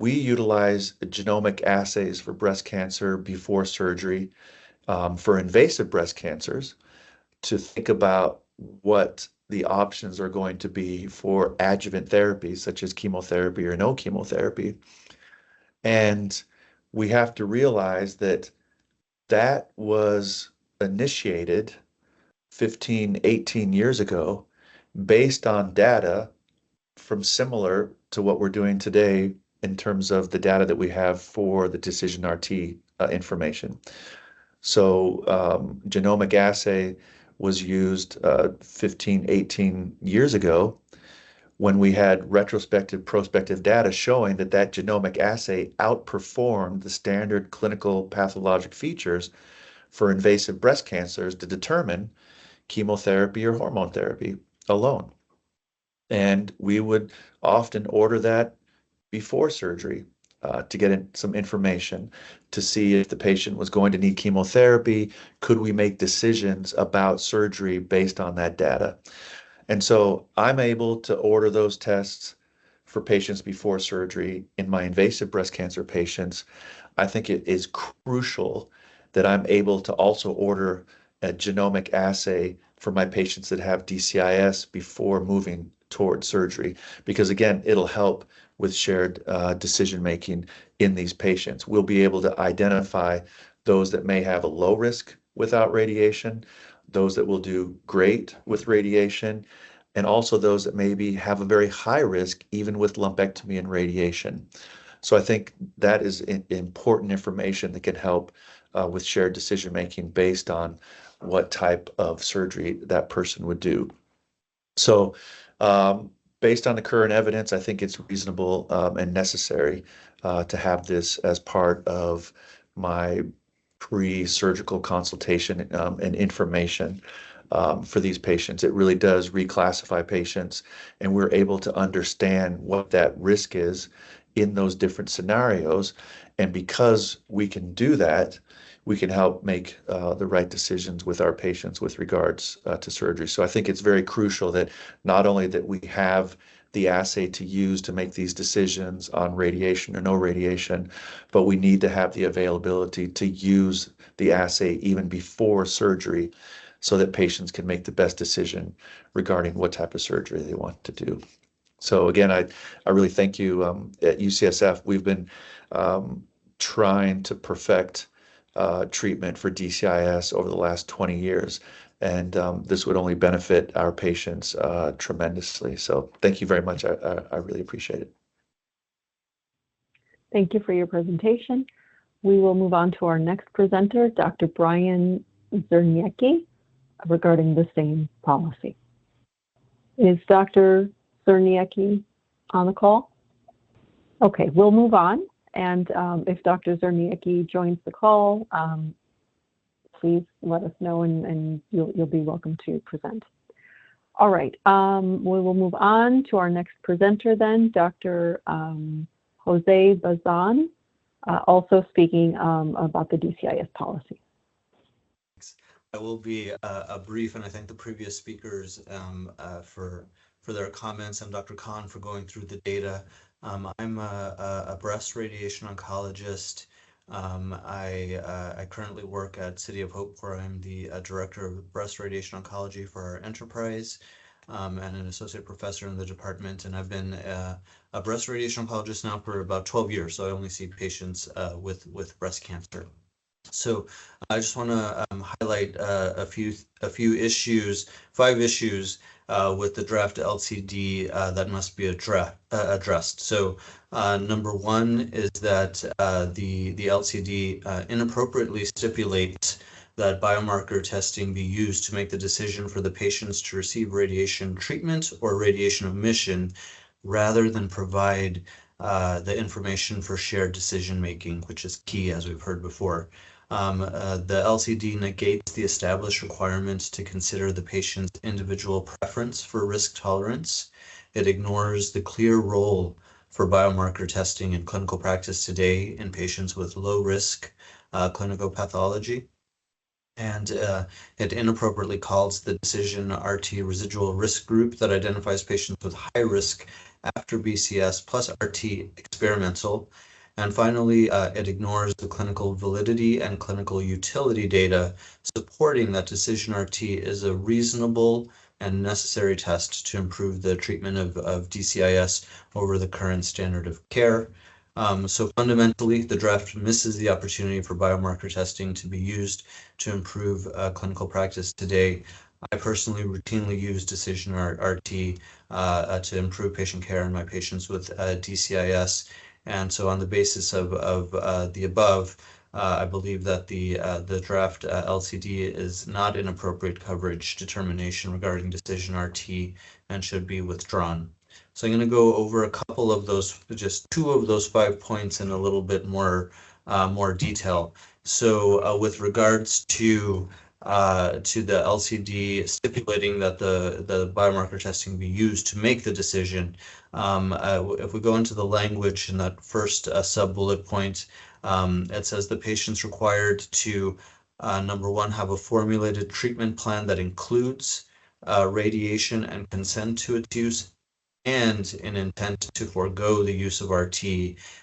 we utilize genomic assays for breast cancer before surgery, for invasive breast cancers, to think about what the options are going to be for adjuvant therapies such as chemotherapy or no chemotherapy. And we have to realize that that was initiated 15, 18 years ago based on data from similar to what we're doing today in terms of the data that we have for the DecisionRT information. So genomic assay was used 15, 18 years ago when we had retrospective, prospective data showing that that genomic assay outperformed the standard clinical pathologic features for invasive breast cancers to determine chemotherapy or hormone therapy alone. And we would often order that before surgery to get some information to see if the patient was going to need chemotherapy. Could we make decisions about surgery based on that data? And so I'm able to order those tests for patients before surgery in my invasive breast cancer patients. I think it is crucial that I'm able to also order a genomic assay for my patients that have DCIS before moving toward surgery, because again, it'll help with shared decision making in these patients. We'll be able to identify those that may have a low risk without radiation, those that will do great with radiation, and also those that maybe have a very high risk even with lumpectomy and radiation. So I think that is important information that can help with shared decision making based on what type of surgery that person would do. So based on the current evidence, I think it's reasonable and necessary to have this as part of my pre-surgical consultation and information for these patients. It really does reclassify patients, and we're able to understand what that risk is in those different scenarios. And because we can do that, we can help make the right decisions with our patients with regards to surgery. So I think it's very crucial that not only that we have the assay to use to make these decisions on radiation or no radiation, but we need to have the availability to use the assay even before surgery so that patients can make the best decision regarding what type of surgery they want to do. So again, I really thank you. At UCSF, we've been trying to perfect treatment for DCIS over the last 20 years. And this would only benefit our patients tremendously. So thank you very much. I really appreciate it. Thank you for your presentation. We will move on to our next presenter, Dr. Brian Zerniecki, regarding the same policy. Is Dr. Zerniecki on the call? Okay, we'll move on. And if Dr. Zerniecki joins the call, please let us know and you'll be welcome to present. All right, we will move on to our next presenter then, Dr. Jose Bazan, also speaking about the DCIS policy. I will be brief, and I thank the previous speakers for their comments, and Dr. Khan for going through the data. I'm a breast radiation oncologist. I currently work at City of Hope, where I'm the director of breast radiation oncology for our enterprise, and an associate professor in the department. And I've been a breast radiation oncologist now for about 12 years, so I only see patients with breast cancer. So I just want to highlight a few issues, 5 issues with the draft LCD that must be addressed. So number 1 is that the LCD inappropriately stipulates that biomarker testing be used to make the decision for the patients to receive radiation treatment or radiation omission, rather than provide the information for shared decision making, which is key, as we've heard before. The LCD negates the established requirements to consider the patient's individual preference for risk tolerance. It ignores the clear role for biomarker testing in clinical practice today in patients with low risk clinical pathology. And it inappropriately calls the decision RT residual risk group that identifies patients with high risk after BCS plus RT experimental. And finally, it ignores the clinical validity and clinical utility data supporting that Decision RT is a reasonable and necessary test to improve the treatment of DCIS over the current standard of care. So fundamentally, the draft misses the opportunity for biomarker testing to be used to improve clinical practice today. I personally routinely use Decision RT to improve patient care in my patients with DCIS. And so on the basis of the above, I believe that the draft LCD is not an appropriate coverage determination regarding Decision RT and should be withdrawn. So I'm going to go over a couple of those, just 2 of those 5 points in a little bit more detail. So with regards to the LCD stipulating that the biomarker testing be used to make the decision, if we go into the language in that first sub-bullet point, it says the patient's required to, number 1, have a formulated treatment plan that includes radiation and consent to its use, and an intent to forego the use of RT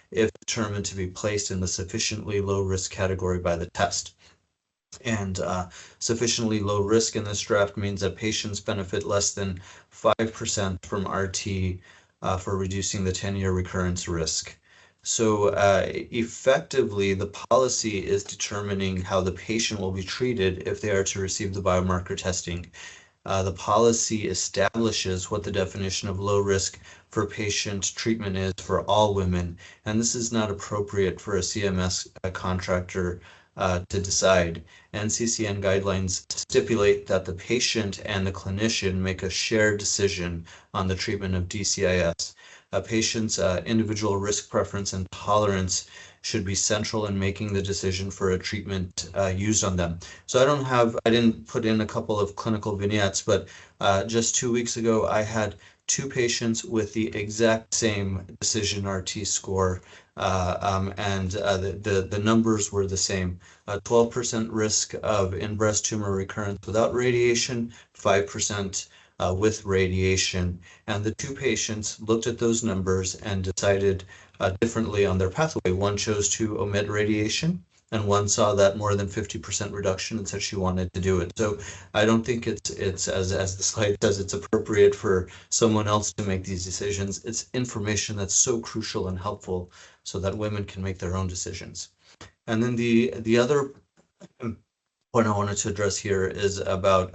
if determined to be placed in the sufficiently low risk category by the test. And sufficiently low risk in this draft means that patients benefit less than 5% from RT for reducing the 10-year recurrence risk. So effectively, the policy is determining how the patient will be treated if they are to receive the biomarker testing. The policy establishes what the definition of low risk for patient treatment is for all women, and this is not appropriate for a CMS contractor to decide. NCCN guidelines stipulate that the patient and the clinician make a shared decision on the treatment of DCIS. A patient's individual risk preference and tolerance should be central in making the decision for a treatment used on them. So I didn't put in a couple of clinical vignettes, but just 2 weeks ago, I had 2 patients with the exact same decision RT score, and the numbers were the same. 12% risk of in-breast tumor recurrence without radiation, 5% with radiation. And the 2 patients looked at those numbers and decided differently on their pathway. One chose to omit radiation, and one saw that more than 50% reduction and said she wanted to do it. So I don't think it's as the slide says, it's appropriate for someone else to make these decisions. It's information that's so crucial and helpful so that women can make their own decisions. And then the other point I wanted to address here is about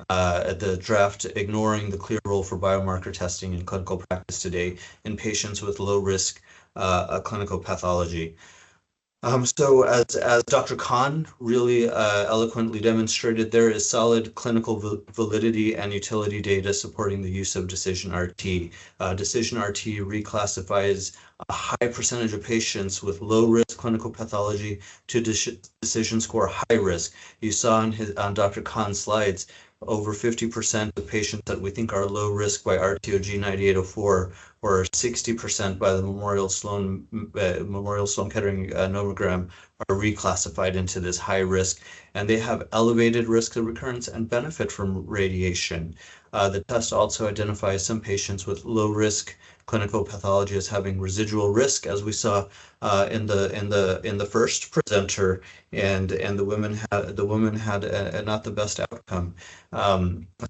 the draft ignoring the clear role for biomarker testing in clinical practice today in patients with low risk clinical pathology. So as Dr. Khan really eloquently demonstrated, there is solid clinical validity and utility data supporting the use of Decision RT. Decision RT reclassifies a high percentage of patients with low risk clinical pathology to decision score high risk. You saw on Dr. Khan's slides, over 50% of patients that we think are low risk by RTOG 9804 or 60% by the Memorial Sloan Kettering nomogram are reclassified into this high risk, and they have elevated risk of recurrence and benefit from radiation. The test also identifies some patients with low risk clinical pathology as having residual risk, as we saw in the first presenter, and the woman had not the best outcome.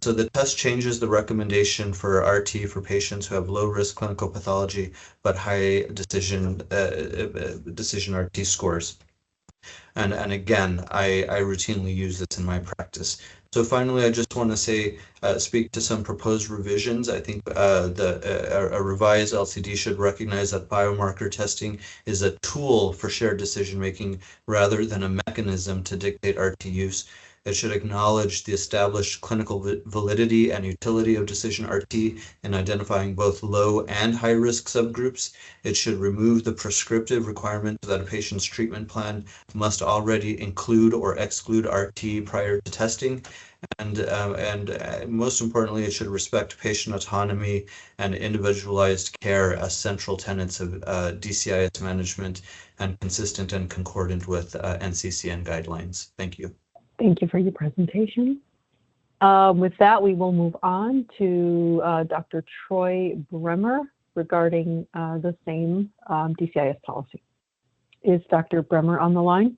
So the test changes the recommendation for RT for patients who have low risk clinical pathology but high decision RT scores. And again, I routinely use this in my practice. So finally, I just want to say, speak to some proposed revisions. I think a revised LCD should recognize that biomarker testing is a tool for shared decision-making rather than a mechanism to dictate RT use. It should acknowledge the established clinical validity and utility of Decision RT in identifying both low and high risk subgroups. It should remove the prescriptive requirement that a patient's treatment plan must already include or exclude RT prior to testing. And most importantly, it should respect patient autonomy and individualized care as central tenets of DCIS management and consistent and concordant with NCCN guidelines. Thank you. Thank you for your presentation. With that, we will move on to Dr. Troy Bremer regarding the same DCIS policy. Is Dr. Bremer on the line?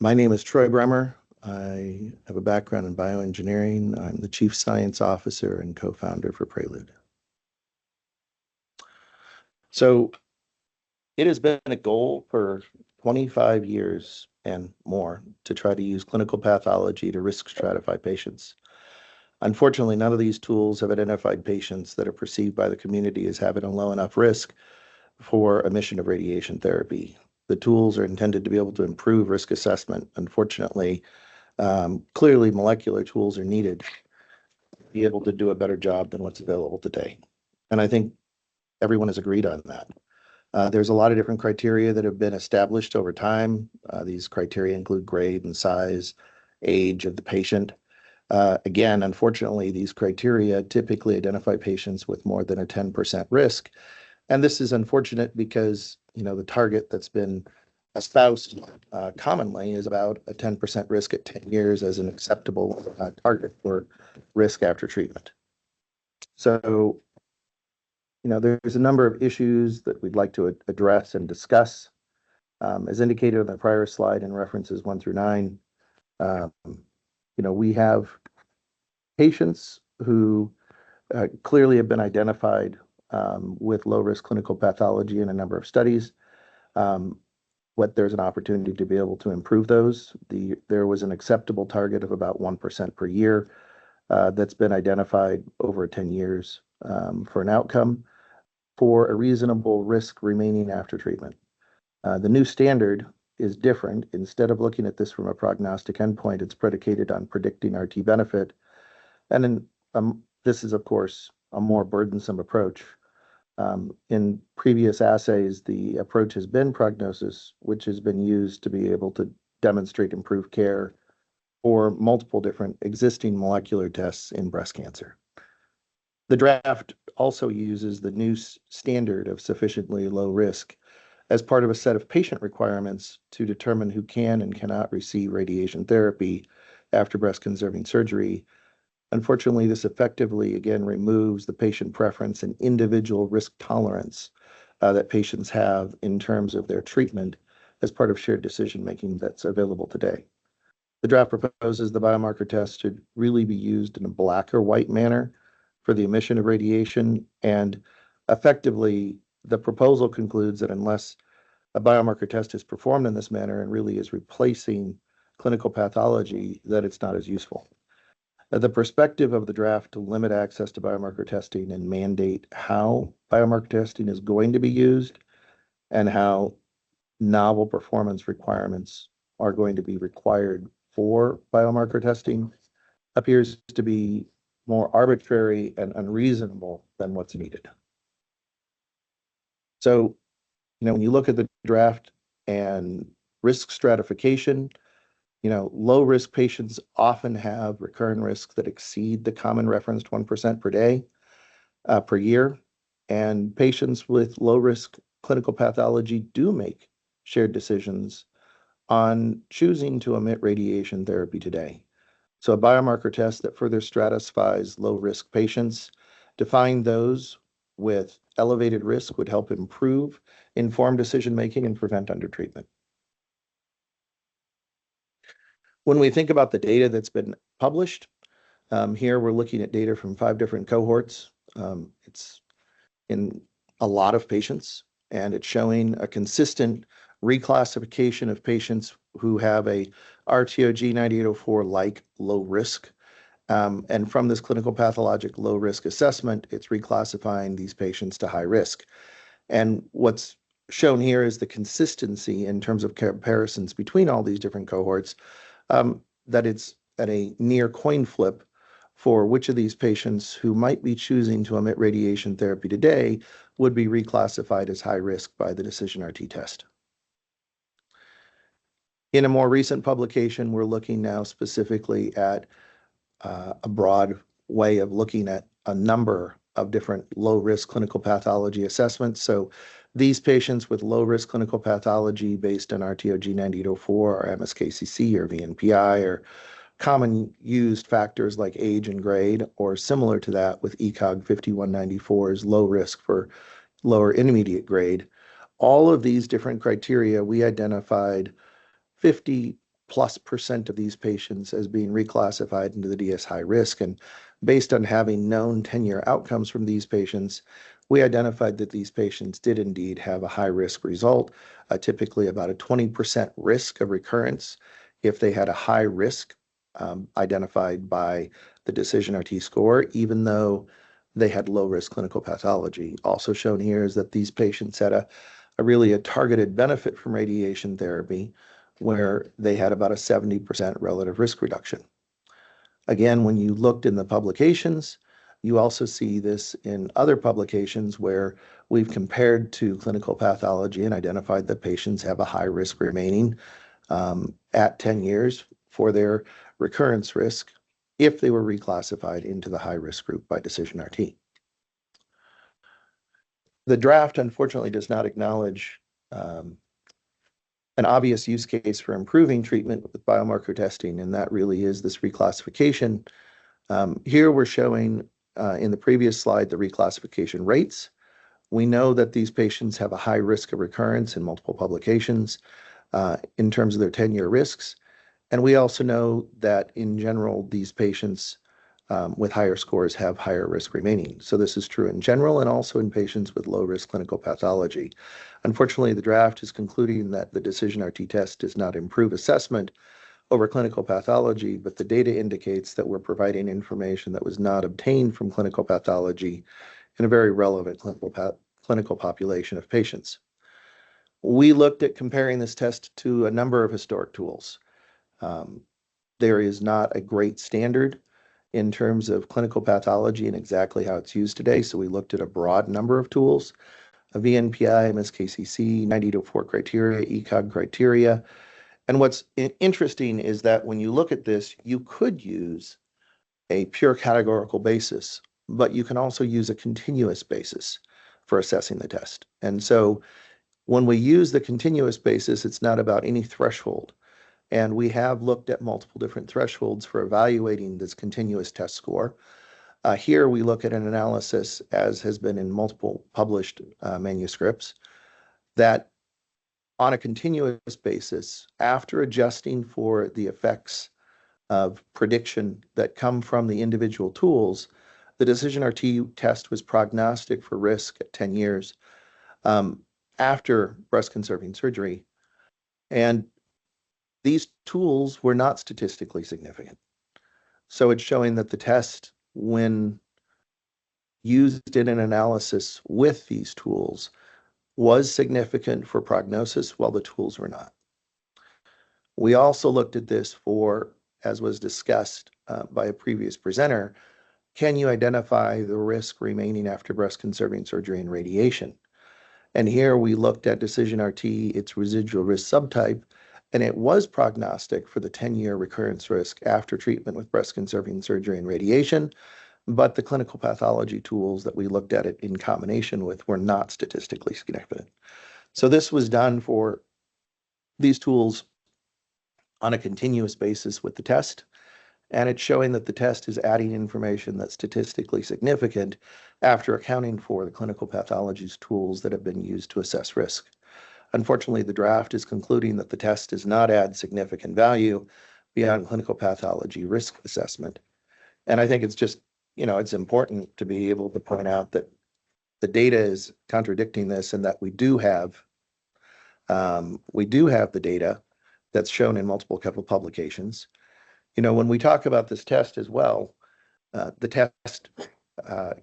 My name is Troy Bremer. I have a background in bioengineering. I'm the Chief Science Officer and co-founder for Prelude. So it has been a goal for 25 years and more to try to use clinical pathology to risk stratify patients. Unfortunately, none of these tools have identified patients that are perceived by the community as having a low enough risk for omission of radiation therapy. The tools are intended to be able to improve risk assessment. Unfortunately, clearly molecular tools are needed to be able to do a better job than what's available today. And I think everyone has agreed on that. There's a lot of different criteria that have been established over time. These criteria include grade and size, age of the patient. Again, unfortunately, these criteria typically identify patients with more than a 10% risk. And this is unfortunate because, the target that's been espoused commonly is about a 10% risk at 10 years as an acceptable target for risk after treatment. So, there's a number of issues that we'd like to address and discuss. As indicated on the prior slide in references 1 through 9, We have patients who clearly have been identified with low-risk clinical pathology in a number of studies. There's an opportunity to be able to improve those. There was an acceptable target of about 1% per year that's been identified over 10 years for an outcome for a reasonable risk remaining after treatment. The new standard is different. Instead of looking at this from a prognostic endpoint, it's predicated on predicting RT benefit. And then this is, of course, a more burdensome approach. In previous assays, the approach has been prognosis, which has been used to be able to demonstrate improved care for multiple different existing molecular tests in breast cancer. The draft also uses the new standard of sufficiently low risk as part of a set of patient requirements to determine who can and cannot receive radiation therapy after breast-conserving surgery. Unfortunately, this effectively, again, removes the patient preference and individual risk tolerance that patients have in terms of their treatment as part of shared decision-making that's available today. The draft proposes the biomarker test should really be used in a black or white manner for the emission of radiation, and effectively, the proposal concludes that unless a biomarker test is performed in this manner and really is replacing clinical pathology, that it's not as useful. The perspective of the draft to limit access to biomarker testing and mandate how biomarker testing is going to be used and how novel performance requirements are going to be required for biomarker testing appears to be more arbitrary and unreasonable than what's needed. So, when you look at the draft and risk stratification, low risk patients often have recurrent risks that exceed the common referenced 1% per day, per year. And patients with low risk clinical pathology do make shared decisions on choosing to omit radiation therapy today. So a biomarker test that further stratifies low risk patients, define those with elevated risk, would help improve informed decision making and prevent undertreatment. When we think about the data that's been published, here we're looking at data from 5 different cohorts. It's in a lot of patients, and it's showing a consistent reclassification of patients who have a RTOG 9804-like low risk. And from this clinical pathologic low risk assessment, it's reclassifying these patients to high risk. And what's shown here is the consistency in terms of comparisons between all these different cohorts, that it's at a near coin flip for which of these patients who might be choosing to omit radiation therapy today would be reclassified as high risk by the DecisionRT test. In a more recent publication, we're looking now specifically at a broad way of looking at a number of different low-risk clinical pathology assessments. So these patients with low-risk clinical pathology based on RTOG 9804 or MSKCC or VNPI or common used factors like age and grade, or similar to that with ECOG 5194 is low risk for lower intermediate grade. All of these different criteria, we identified 50+% of these patients as being reclassified into the DS high risk. And based on having known 10-year outcomes from these patients, we identified that these patients did indeed have a high risk result, typically about a 20% risk of recurrence if they had a high risk identified by the DecisionRT score, even though they had low risk clinical pathology. Also shown here is that these patients had a really targeted benefit from radiation therapy, where they had about a 70% relative risk reduction. Again, when you looked in the publications, you also see this in other publications where we've compared to clinical pathology and identified that patients have a high risk remaining at 10 years for their recurrence risk if they were reclassified into the high risk group by DecisionRT. The draft, unfortunately, does not acknowledge an obvious use case for improving treatment with biomarker testing, and that really is this reclassification. Here we're showing in the previous slide the reclassification rates. We know that these patients have a high risk of recurrence in multiple publications in terms of their 10-year risks. And we also know that in general, these patients with higher scores have higher risk remaining. So this is true in general and also in patients with low risk clinical pathology. Unfortunately, the draft is concluding that the DecisionRT test does not improve assessment over clinical pathology, but the data indicates that we're providing information that was not obtained from clinical pathology in a very relevant clinical population of patients. We looked at comparing this test to a number of historic tools. There is not a great standard in terms of clinical pathology and exactly how it's used today. So we looked at a broad number of tools, a VNPI, MSKCC, 90-4 criteria, ECOG criteria. And what's interesting is that when you look at this, you could use a pure categorical basis, but you can also use a continuous basis for assessing the test. And so when we use the continuous basis, it's not about any threshold. And we have looked at multiple different thresholds for evaluating this continuous test score. Here we look at an analysis, as has been in multiple published manuscripts, that on a continuous basis, after adjusting for the effects of prediction that come from the individual tools, the DecisionRT test was prognostic for risk at 10 years after breast-conserving surgery. And these tools were not statistically significant. So it's showing that the test, when used in an analysis with these tools, was significant for prognosis while the tools were not. We also looked at this for, as was discussed by a previous presenter, can you identify the risk remaining after breast-conserving surgery and radiation? And here we looked at DecisionRT, its residual risk subtype, and it was prognostic for the 10-year recurrence risk after treatment with breast-conserving surgery and radiation, but the clinical pathology tools that we looked at it in combination with were not statistically significant. So this was done for these tools on a continuous basis with the test, and it's showing that the test is adding information that's statistically significant after accounting for the clinical pathology's tools that have been used to assess risk. Unfortunately, the draft is concluding that the test does not add significant value beyond clinical pathology risk assessment. And I think it's just, it's important to be able to point out that the data is contradicting this and that we do have the data that's shown in multiple publications. When we talk about this test as well, the test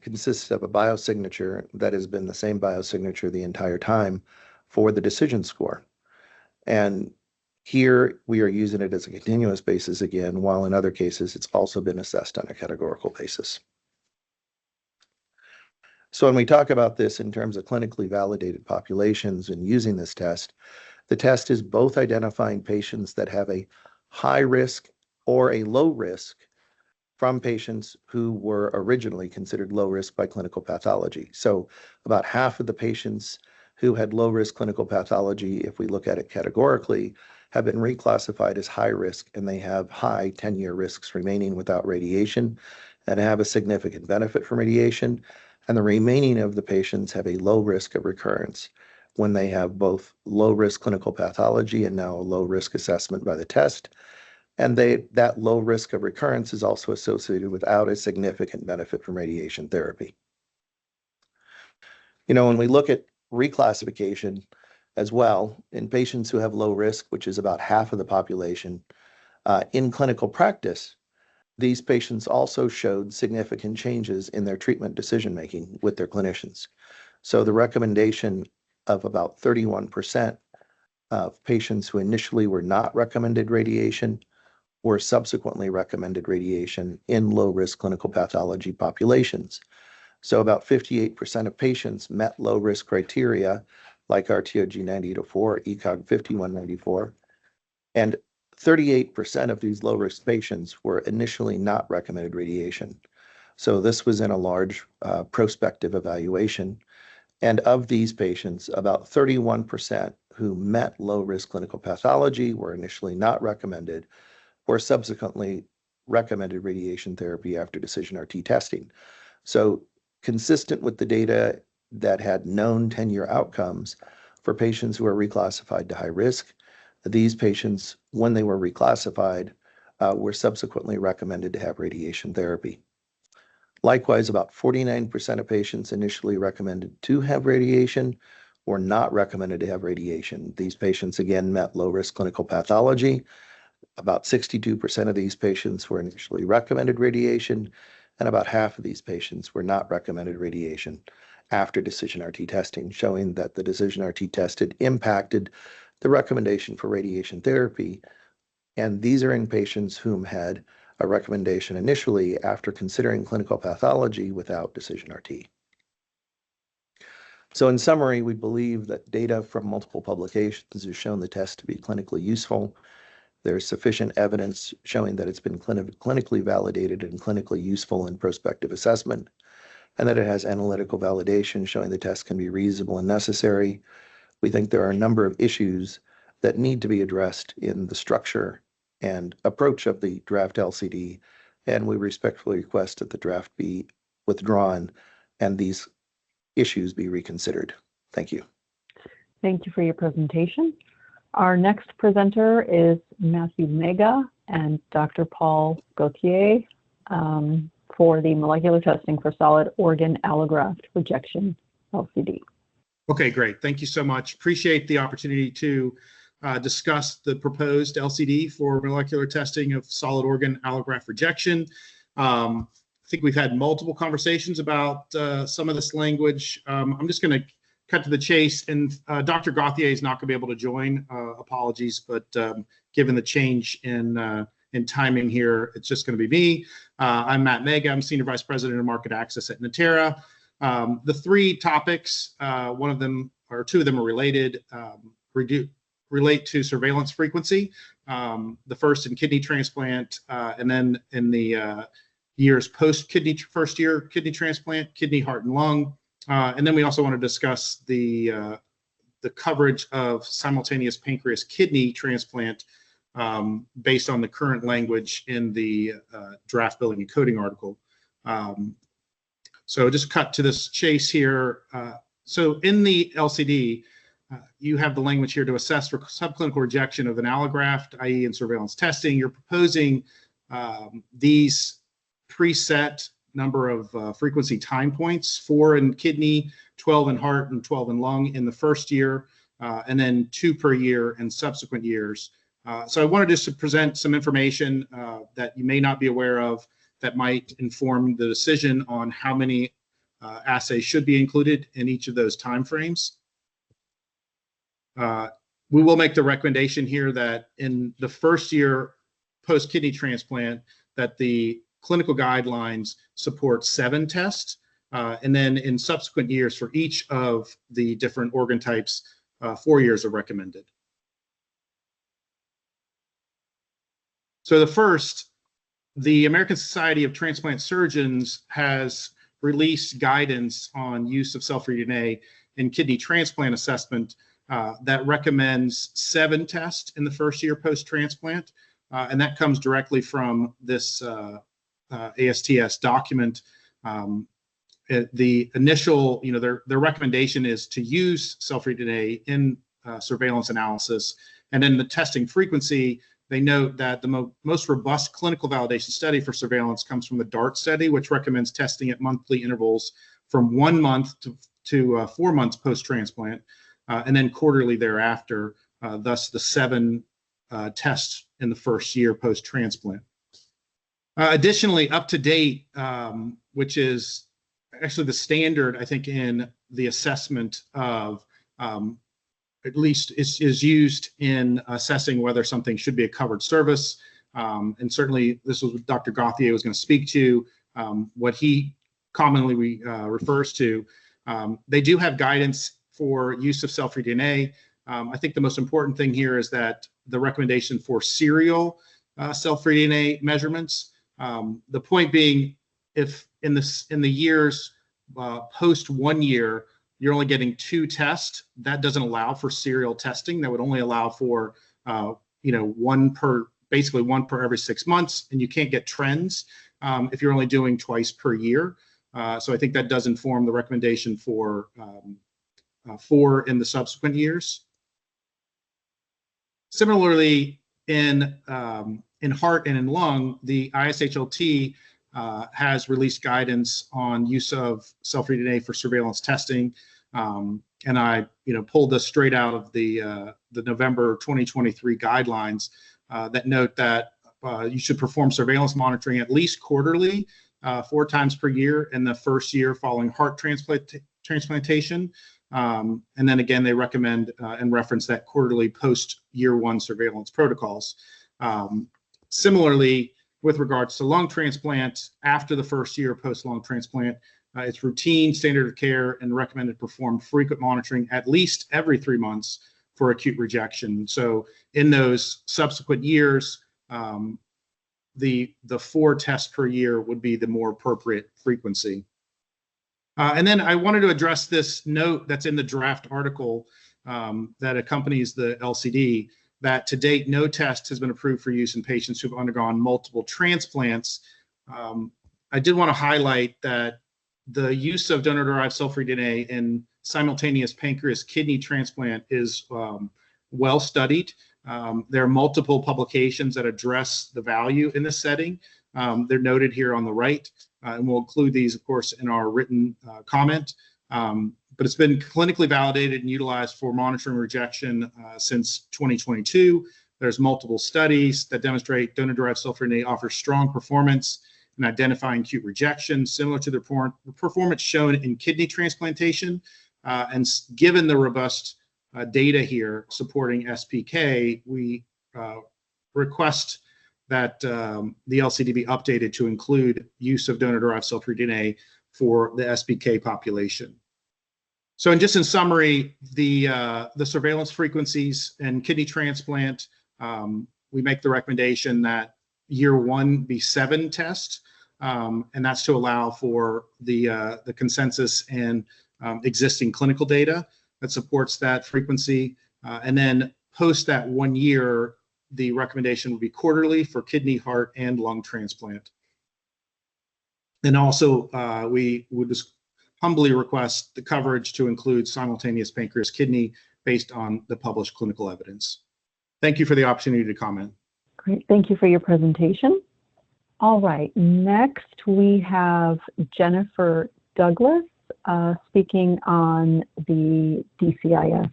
consists of a biosignature that has been the same biosignature the entire time for the decision score. And here we are using it as a continuous basis again, while in other cases it's also been assessed on a categorical basis. So when we talk about this in terms of clinically validated populations and using this test, the test is both identifying patients that have a high risk or a low risk from patients who were originally considered low risk by clinical pathology. So about half of the patients who had low risk clinical pathology, if we look at it categorically, have been reclassified as high risk, and they have high 10-year risks remaining without radiation and have a significant benefit from radiation. And the remaining of the patients have a low risk of recurrence when they have both low risk clinical pathology and now a low risk assessment by the test. And that low risk of recurrence is also associated without a significant benefit from radiation therapy. When we look at reclassification as well, in patients who have low risk, which is about half of the population, in clinical practice, these patients also showed significant changes in their treatment decision-making with their clinicians. So the recommendation of about 31% of patients who initially were not recommended radiation were subsequently recommended radiation in low-risk clinical pathology populations. So about 58% of patients met low-risk criteria like RTOG 90-4, ECOG 5194, and 38% of these low-risk patients were initially not recommended radiation. So this was in a large prospective evaluation. And of these patients, about 31% who met low-risk clinical pathology were initially not recommended or subsequently recommended radiation therapy after DecisionRT testing. So consistent with the data that had known 10-year outcomes for patients who are reclassified to high risk, These patients, when they were reclassified, were subsequently recommended to have radiation therapy. Likewise, about 49% of patients initially recommended to have radiation were not recommended to have radiation. These patients, again, met low-risk clinical pathology. About 62% of these patients were initially recommended radiation, and about half of these patients were not recommended radiation after DecisionRT testing, showing that the DecisionRT test had impacted the recommendation for radiation therapy. And these are in patients whom had a recommendation initially after considering clinical pathology without DecisionRT. So in summary, we believe that data from multiple publications has shown the test to be clinically useful. There's sufficient evidence showing that it's been clinically validated and clinically useful in prospective assessment, and that it has analytical validation showing the test can be reasonable and necessary. We think there are a number of issues that need to be addressed in the structure and approach of the draft LCD, and we respectfully request that the draft be withdrawn and these issues be reconsidered. Thank you. Thank you for your presentation. Our next presenter is Matthew Mega and Dr. Paul Gauthier for the molecular testing for solid organ allograft rejection LCD. Okay, great. Thank you so much. Appreciate the opportunity to discuss the proposed LCD for molecular testing of solid organ allograft rejection. I think we've had multiple conversations about some of this language. I'm just going to cut to the chase, and Dr. Gauthier is not going to be able to join. Apologies, but given the change in timing here, it's just going to be me. I'm Matt Mega. I'm Senior Vice President of Market Access at Natera. The three topics, one of them or two of them are related, relate to surveillance frequency. The first in kidney transplant, and then in the years post kidney, first year kidney transplant, kidney, heart, and lung. And then we also want to discuss the coverage of simultaneous pancreas kidney transplant based on the current language in the draft billing and coding article. So just cut to this chase here. So in the LCD, you have the language here to assess for subclinical rejection of an allograft, i.e. in surveillance testing. You're proposing these preset number of frequency time points, 4 in kidney, 12 in heart, and 12 in lung in the first year, and then 2 per year in subsequent years. So I wanted just to present some information that you may not be aware of that might inform the decision on how many assays should be included in each of those timeframes. We will make the recommendation here that in the first year post-kidney transplant, that the clinical guidelines support 7 tests, and then in subsequent years for each of the different organ types, 4 years are recommended. So the American Society of Transplant Surgeons has released guidance on use of cell-free DNA in kidney transplant assessment that recommends 7 tests in the first year post-transplant, and that comes directly from this ASTS document. The initial, their recommendation is to use cell-free DNA in surveillance analysis, and then the testing frequency. They note that the most robust clinical validation study for surveillance comes from the DART study, which recommends testing at monthly intervals from 1 month to 4 months post-transplant, and then quarterly thereafter, thus the 7 tests in the first year post-transplant. Additionally, up to date, which is actually the standard, I think, in the assessment of, at least is used in assessing whether something should be a covered service. And certainly this was what Dr. Gauthier was going to speak to, what he commonly refers to. They do have guidance for use of cell-free DNA. I think the most important thing here is that the recommendation for serial cell-free DNA measurements. The point being, if in the years post 1 year, you're only getting 2 tests, that doesn't allow for serial testing. That would only allow for basically one per every 6 months, and you can't get trends if you're only doing twice per year. So I think that does inform the recommendation for 4 in the subsequent years. Similarly, in heart and in lung, the ISHLT has released guidance on use of cell-free DNA for surveillance testing. And I, pulled this straight out of the November 2023 guidelines that note that you should perform surveillance monitoring at least quarterly, 4 times per year in the first year following heart transplantation. And then again, they recommend and reference that quarterly post year 1 surveillance protocols. Similarly, with regards to lung transplant, after the first year post lung transplant, it's routine, standard of care, and recommended perform frequent monitoring at least every 3 months for acute rejection. So in those subsequent years, the 4 tests per year would be the more appropriate frequency. And then I wanted to address this note that's in the draft article that accompanies the LCD, that to date, no test has been approved for use in patients who've undergone multiple transplants. I did want to highlight that the use of donor-derived cell-free DNA in simultaneous pancreas kidney transplant is well studied. There are multiple publications that address the value in this setting. They're noted here on the right, and we'll include these, of course, in our written comment. But it's been clinically validated and utilized for monitoring rejection since 2022. There's multiple studies that demonstrate donor-derived cell-free DNA offers strong performance in identifying acute rejection, similar to the performance shown in kidney transplantation. And given the robust data here supporting SPK, we request that the LCD be updated to include use of donor-derived cell-free DNA for the SPK population. So, and just in summary, the surveillance frequencies in kidney transplant, we make the recommendation that year 1 be 7 tests, and that's to allow for the consensus and existing clinical data that supports that frequency. And then post that 1 year, the recommendation would be quarterly for kidney, heart, and lung transplant. And also, we would just humbly request the coverage to include simultaneous pancreas kidney based on the published clinical evidence. Thank you for the opportunity to comment. Great, thank you for your presentation. All right, next we have Jennifer Douglas speaking on the DCIS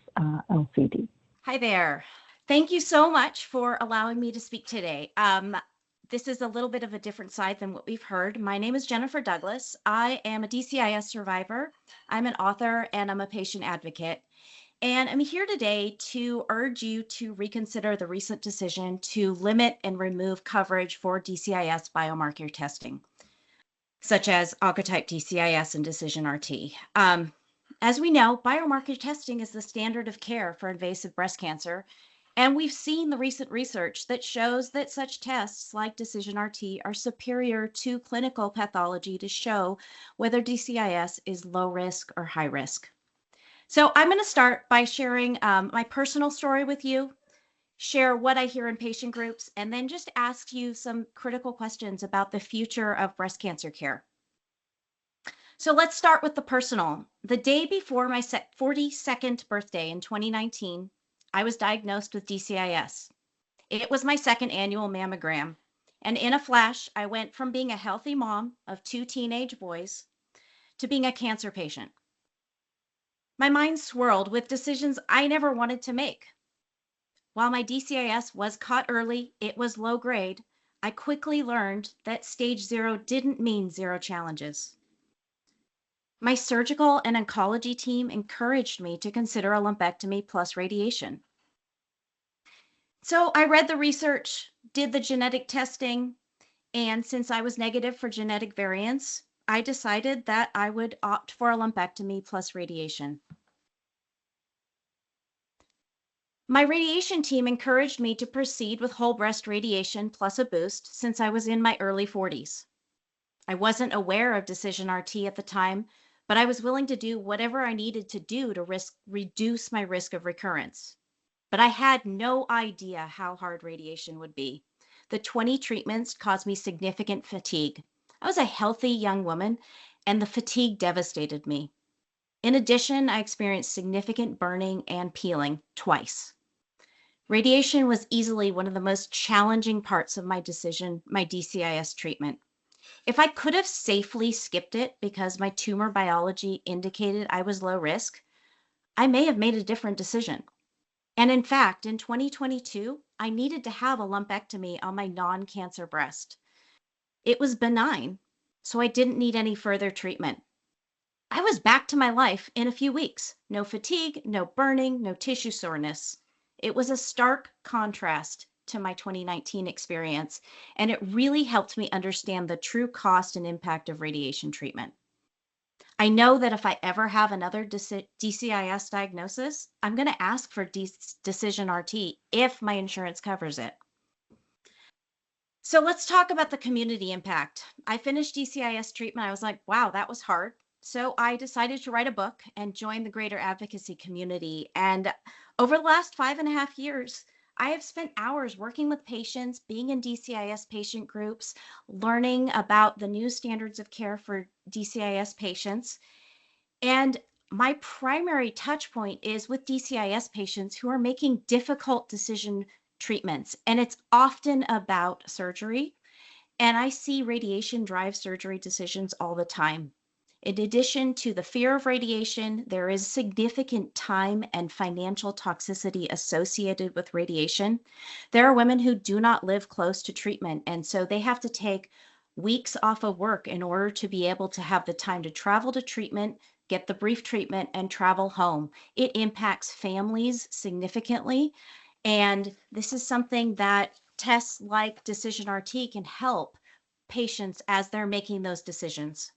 LCD. Hi there. Thank you so much for allowing me to speak today. This is a little bit of a different side than what we've heard. My name is Jennifer Douglas. I am a DCIS survivor. I'm an author and I'm a patient advocate. And I'm here today to urge you to reconsider the recent decision to limit and remove coverage for DCIS biomarker testing, such as Oncotype DCIS and DecisionRT. As we know, biomarker testing is the standard of care for invasive breast cancer. And we've seen the recent research that shows that such tests like DecisionRT are superior to clinical pathology to show whether DCIS is low risk or high risk. So I'm going to start by sharing my personal story with you, share what I hear in patient groups, and then just ask you some critical questions about the future of breast cancer care. So let's start with the personal. The day before my 42nd birthday in 2019, I was diagnosed with DCIS. It was my 2nd annual mammogram. And in a flash, I went from being a healthy mom of 2 teenage boys to being a cancer patient. My mind swirled with decisions I never wanted to make. While my DCIS was caught early, it was low grade, I quickly learned that stage 0 didn't mean 0 challenges. My surgical and oncology team encouraged me to consider a lumpectomy plus radiation. So I read the research, did the genetic testing, and since I was negative for genetic variants, I decided that I would opt for a lumpectomy plus radiation. My radiation team encouraged me to proceed with whole breast radiation plus a boost since I was in my early 40s. I wasn't aware of DecisionRT at the time, but I was willing to do whatever I needed to do to reduce my risk of recurrence. But I had no idea how hard radiation would be. The 20 treatments caused me significant fatigue. I was a healthy young woman, and the fatigue devastated me. In addition, I experienced significant burning and peeling twice. Radiation was easily one of the most challenging parts of my DCIS treatment. If I could have safely skipped it because my tumor biology indicated I was low risk, I may have made a different decision. And in fact, in 2022, I needed to have a lumpectomy on my non-cancer breast. It was benign, so I didn't need any further treatment. I was back to my life in a few weeks. No fatigue, no burning, no tissue soreness. It was a stark contrast to my 2019 experience, and it really helped me understand the true cost and impact of radiation treatment. I know that if I ever have another DCIS diagnosis, I'm going to ask for Decision RT if my insurance covers it. So let's talk about the community impact. I finished DCIS treatment. I was like, wow, that was hard. So I decided to write a book and join the greater advocacy community. And over the last 5.5 years, I have spent hours working with patients, being in DCIS patient groups, learning about the new standards of care for DCIS patients. And my primary touch point is with DCIS patients who are making difficult decision treatments. And it's often about surgery. And I see radiation drive surgery decisions all the time. In addition to the fear of radiation, there is significant time and financial toxicity associated with radiation. There are women who do not live close to treatment, and so they have to take weeks off of work in order to be able to have the time to travel to treatment, get the brief treatment, and travel home. It impacts families significantly, and this is something that tests like Decision RT can help patients as they're making those decisions.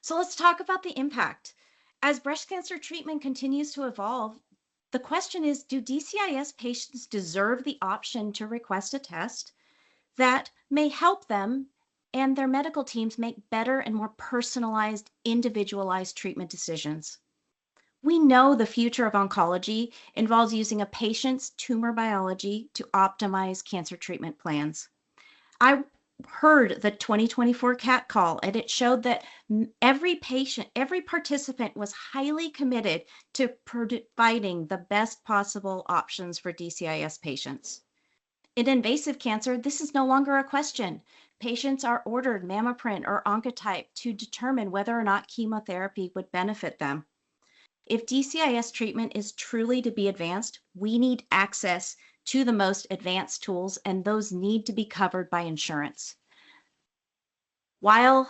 So let's talk about the impact. As breast cancer treatment continues to evolve, the question is, do DCIS patients deserve the option to request a test that may help them and their medical teams make better and more personalized, individualized treatment decisions? We know the future of oncology involves using a patient's tumor biology to optimize cancer treatment plans. I heard the 2024 CAT call, and it showed that every participant was highly committed to providing the best possible options for DCIS patients. In invasive cancer, this is no longer a question. Patients are ordered mammoprint or oncotype to determine whether or not chemotherapy would benefit them. If DCIS treatment is truly to be advanced, we need access to the most advanced tools, and those need to be covered by insurance. While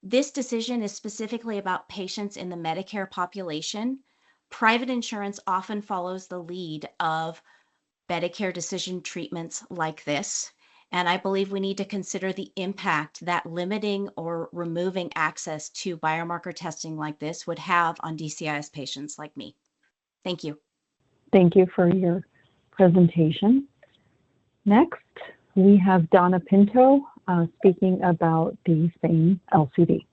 this decision is specifically about patients in the Medicare population, private insurance often follows the lead of Medicare decision treatments like this. And I believe we need to consider the impact that limiting or removing access to biomarker testing like this would have on DCIS patients like me. Thank you. Thank you for your presentation. Next, we have Donna Pinto speaking about the same LCD.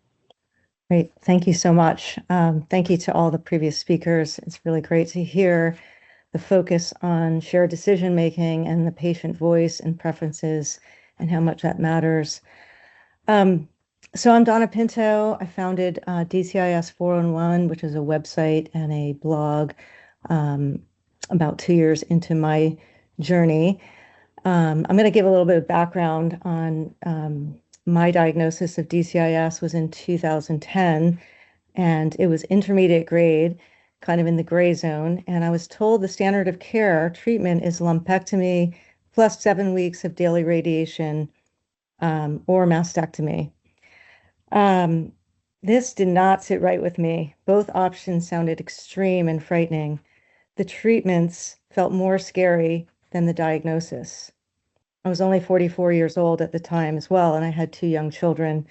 Great. Thank you so much. Thank you to all the previous speakers. It's really great to hear the focus on shared decision-making and the patient voice and preferences and how much that matters. So I'm Donna Pinto. I founded DCIS 411, which is a website and a blog about 2 years into my journey. I'm going to give a little bit of background on my diagnosis of DCIS was in 2010, and it was intermediate grade, kind of in the gray zone. And I was told the standard of care treatment is lumpectomy plus 7 weeks of daily radiation or mastectomy. This did not sit right with me. Both options sounded extreme and frightening. The treatments felt more scary than the diagnosis. I was only 44 years old at the time as well, and I had 2 young children,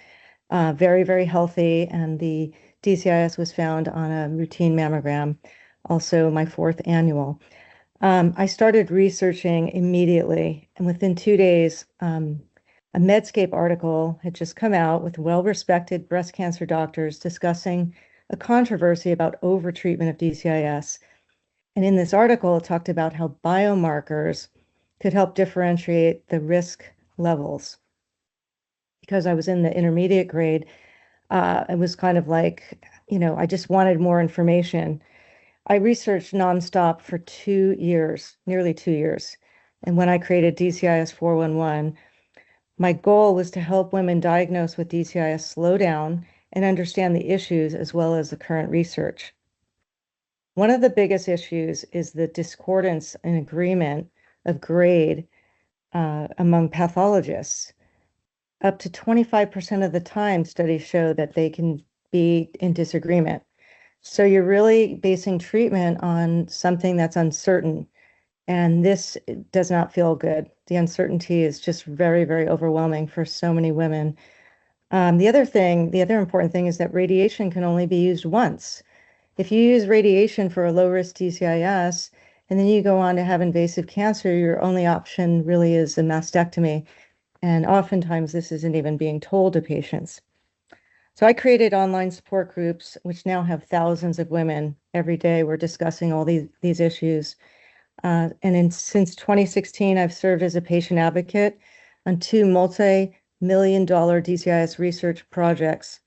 very, very healthy, and the DCIS was found on a routine mammogram, also my 4th annual. I started researching immediately, and within 2 days, a Medscape article had just come out with well-respected breast cancer doctors discussing a controversy about overtreatment of DCIS. And in this article, it talked about how biomarkers could help differentiate the risk levels. Because I was in the intermediate grade, it was kind of like, I just wanted more information. I researched nonstop for 2 years, nearly 2 years. And when I created DCIS 411, my goal was to help women diagnosed with DCIS slow down and understand the issues as well as the current research. One of the biggest issues is the discordance in agreement of grade among pathologists. Up to 25% of the time, studies show that they can be in disagreement. So you're really basing treatment on something that's uncertain. And this does not feel good. The uncertainty is just very, very overwhelming for so many women. The other important thing is that radiation can only be used once. If you use radiation for a low-risk DCIS, and then you go on to have invasive cancer, your only option really is a mastectomy. And oftentimes this isn't even being told to patients. So I created online support groups, which now have thousands of women. Every day we're discussing all these issues. Since 2016, I've served as a patient advocate on 2 multi-million-dollar DCIS research projects,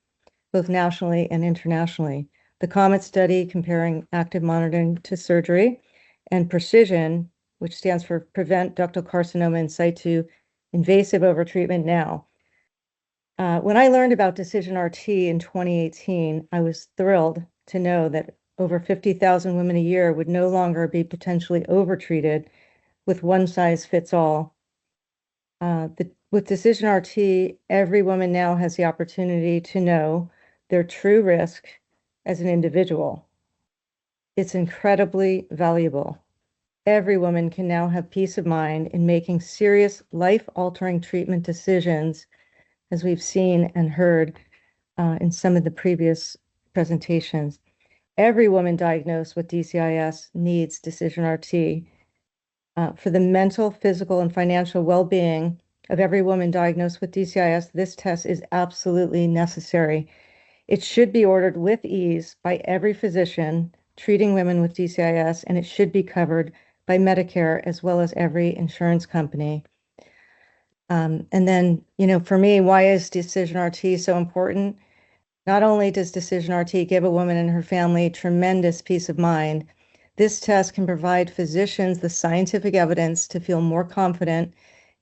both nationally and internationally. The COMET study comparing active monitoring to surgery, and Precision, which stands for Prevent Ductal Carcinoma in Situ Invasive Overtreatment Now. When I learned about DecisionRT in 2018, I was thrilled to know that over 50,000 women a year would no longer be potentially overtreated with one-size-fits-all. With DecisionRT, every woman now has the opportunity to know their true risk as an individual. It's incredibly valuable. Every woman can now have peace of mind in making serious life-altering treatment decisions, as we've seen and heard in some of the previous presentations. Every woman diagnosed with DCIS needs DecisionRT. For the mental, physical, and financial well-being of every woman diagnosed with DCIS, this test is absolutely necessary. It should be ordered with ease by every physician treating women with DCIS, and it should be covered by Medicare as well as every insurance company. And then, for me, why is DecisionRT so important? Not only does DecisionRT give a woman and her family tremendous peace of mind, this test can provide physicians the scientific evidence to feel more confident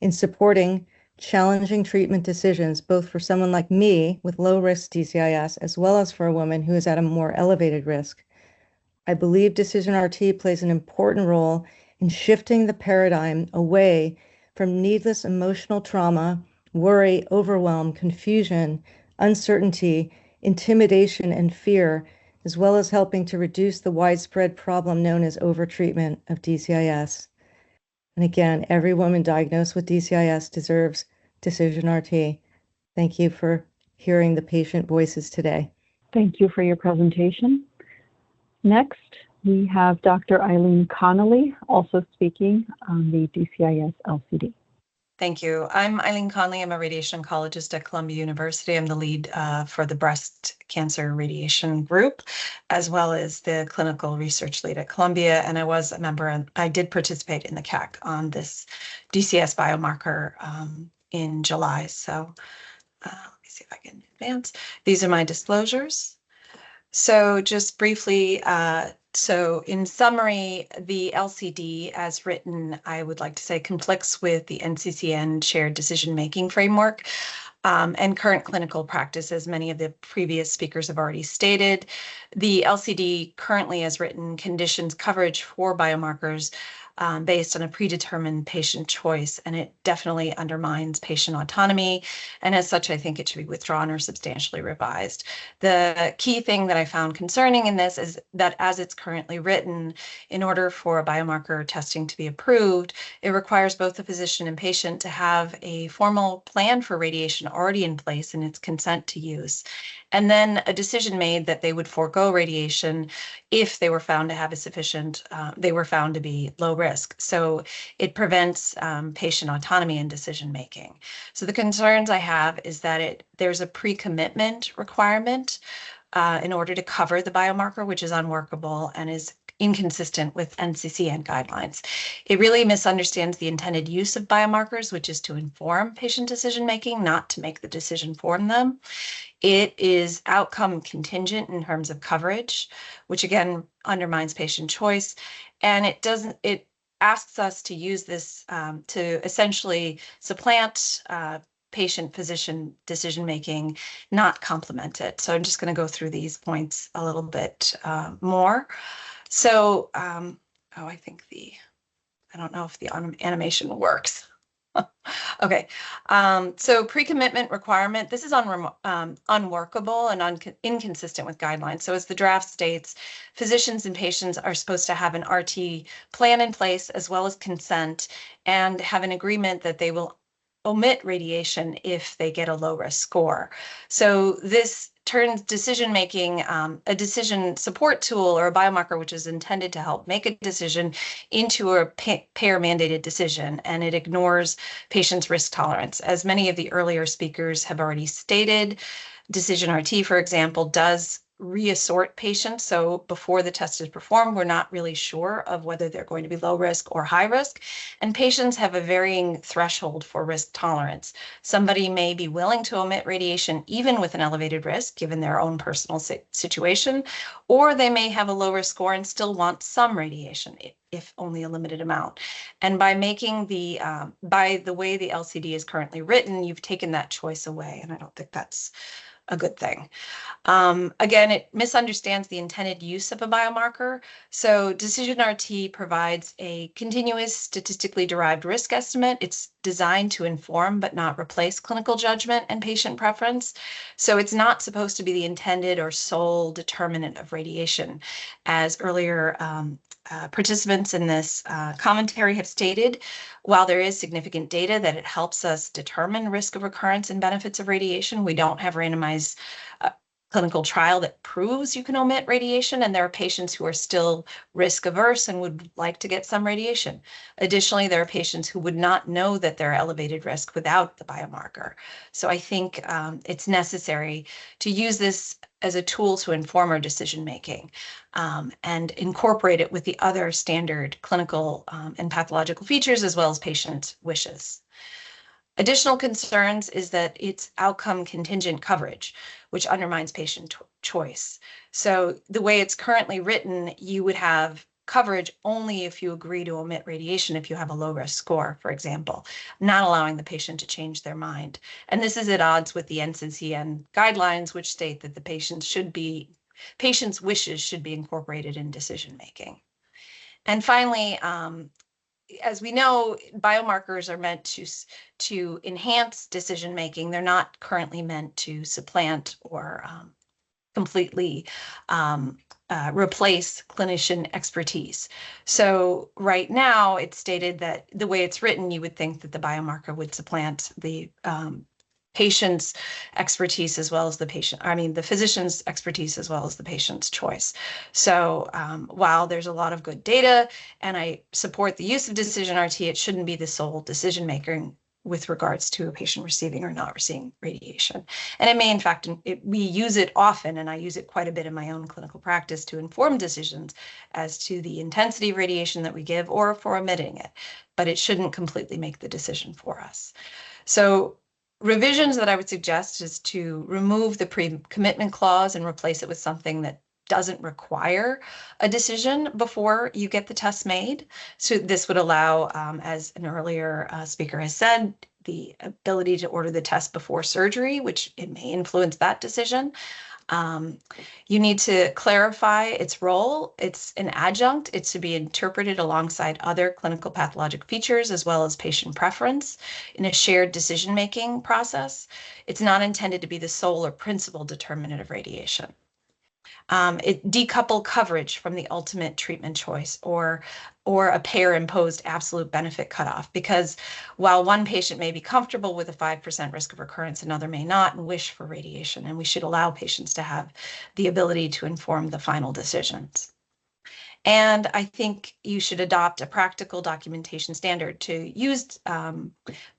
in supporting challenging treatment decisions, both for someone like me with low-risk DCIS, as well as for a woman who is at a more elevated risk. I believe DecisionRT plays an important role in shifting the paradigm away from needless emotional trauma, worry, overwhelm, confusion, uncertainty, intimidation, and fear, as well as helping to reduce the widespread problem known as overtreatment of DCIS. And again, every woman diagnosed with DCIS deserves DecisionRT. Thank you for hearing the patient voices today. Thank you for your presentation. Next, we have Dr. Eileen Connolly, also speaking on the DCIS LCD. Thank you. I'm Eileen Conley. I'm a radiation oncologist at Columbia University. I'm the lead for the breast cancer radiation group, as well as the clinical research lead at Columbia. And I was a member, and I did participate in the CAC on this DCIS biomarker in July. So let me see if I can advance. These are my disclosures. So just briefly, so in summary, the LCD as written, I would like to say, conflicts with the NCCN shared decision-making framework and current clinical practice, as many of the previous speakers have already stated. The LCD currently as written conditions coverage for biomarkers based on a predetermined patient choice, and it definitely undermines patient autonomy. And as such, I think it should be withdrawn or substantially revised. The key thing that I found concerning in this is that as it's currently written, in order for a biomarker testing to be approved, it requires both the physician and patient to have a formal plan for radiation already in place in its consent to use, and then a decision made that they would forego radiation if they were found to have a sufficient, they were found to be low risk. So it prevents patient autonomy in decision making. So the concerns I have is that there's a pre-commitment requirement in order to cover the biomarker, which is unworkable and is inconsistent with NCCN guidelines. It really misunderstands the intended use of biomarkers, which is to inform patient decision-making, not to make the decision for them. It is outcome contingent in terms of coverage, which again undermines patient choice. And it asks us to use this to essentially supplant patient-physician decision-making, not complement it. So I'm just going to go through these points a little bit more. So, I think I don't know if the animation works. Okay, so pre-commitment requirement, this is unworkable and inconsistent with guidelines. So as the draft states, physicians and patients are supposed to have an RT plan in place as well as consent and have an agreement that they will omit radiation if they get a low risk score. So this turns decision-making, a decision support tool or a biomarker, which is intended to help make a decision, into a payer-mandated decision, and it ignores patients' risk tolerance. As many of the earlier speakers have already stated, DecisionRT, for example, does reassort patients. So before the test is performed, we're not really sure of whether they're going to be low risk or high risk. And patients have a varying threshold for risk tolerance. Somebody may be willing to omit radiation even with an elevated risk, given their own personal situation, or they may have a low risk score and still want some radiation, if only a limited amount. And by making by the way the LCD is currently written, you've taken that choice away. And I don't think that's a good thing. Again, it misunderstands the intended use of a biomarker. So DecisionRT provides a continuous statistically derived risk estimate. It's designed to inform but not replace clinical judgment and patient preference. So it's not supposed to be the intended or sole determinant of radiation. As earlier participants in this commentary have stated, while there is significant data that it helps us determine risk of recurrence and benefits of radiation, we don't have randomized clinical trial that proves you can omit radiation, and there are patients who are still risk averse and would like to get some radiation. Additionally, there are patients who would not know that they're elevated risk without the biomarker. So I think it's necessary to use this as a tool to inform our decision making and incorporate it with the other standard clinical and pathological features as well as patient wishes. Additional concerns is that it's outcome contingent coverage, which undermines patient choice. So the way it's currently written, you would have coverage only if you agree to omit radiation if you have a low risk score, for example, not allowing the patient to change their mind. And this is at odds with the NCCN guidelines, which state that the patient's wishes should be incorporated in decision making. And finally, as we know, biomarkers are meant to enhance decision making. They're not currently meant to supplant or completely replace clinician expertise. So right now, it's stated that the way it's written, you would think that the biomarker would supplant the patient's expertise as well as the physician's expertise as well as the patient's choice. So while there's a lot of good data and I support the use of DecisionRT, it shouldn't be the sole decision maker with regards to a patient receiving or not receiving radiation. And it may, in fact, we use it often, and I use it quite a bit in my own clinical practice to inform decisions as to the intensity of radiation that we give or for omitting it, but it shouldn't completely make the decision for us. So revisions that I would suggest is to remove the pre-commitment clause and replace it with something that doesn't require a decision before you get the test made. So this would allow, as an earlier speaker has said, the ability to order the test before surgery, which it may influence that decision. You need to clarify its role. It's an adjunct. It's to be interpreted alongside other clinical pathologic features as well as patient preference in a shared decision-making process. It's not intended to be the sole or principal determinant of radiation. It decouple coverage from the ultimate treatment choice or a payer-imposed absolute benefit cutoff, because while one patient may be comfortable with a 5% risk of recurrence, another may not and wish for radiation, and we should allow patients to have the ability to inform the final decisions. And I think you should adopt a practical documentation standard to use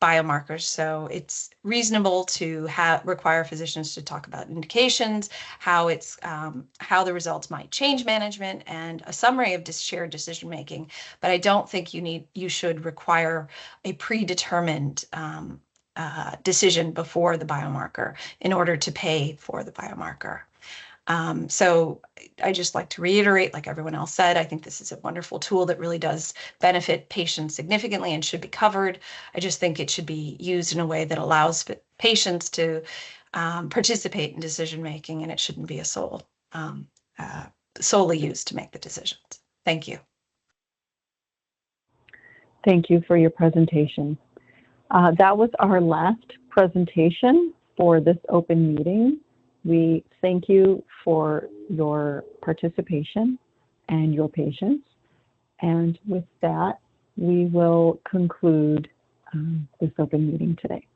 biomarkers. So it's reasonable to require physicians to talk about indications, how the results might change management, and a summary of shared decision making. But I don't think you should require a predetermined decision before the biomarker in order to pay for the biomarker. So I just like to reiterate, like everyone else said, I think this is a wonderful tool that really does benefit patients significantly and should be covered. I just think it should be used in a way that allows patients to participate in decision making, and it shouldn't be a solely used to make the decisions. Thank you. Thank you for your presentation. That was our last presentation for this open meeting. We thank you for your participation and your patience. And with that, we will conclude this open meeting today.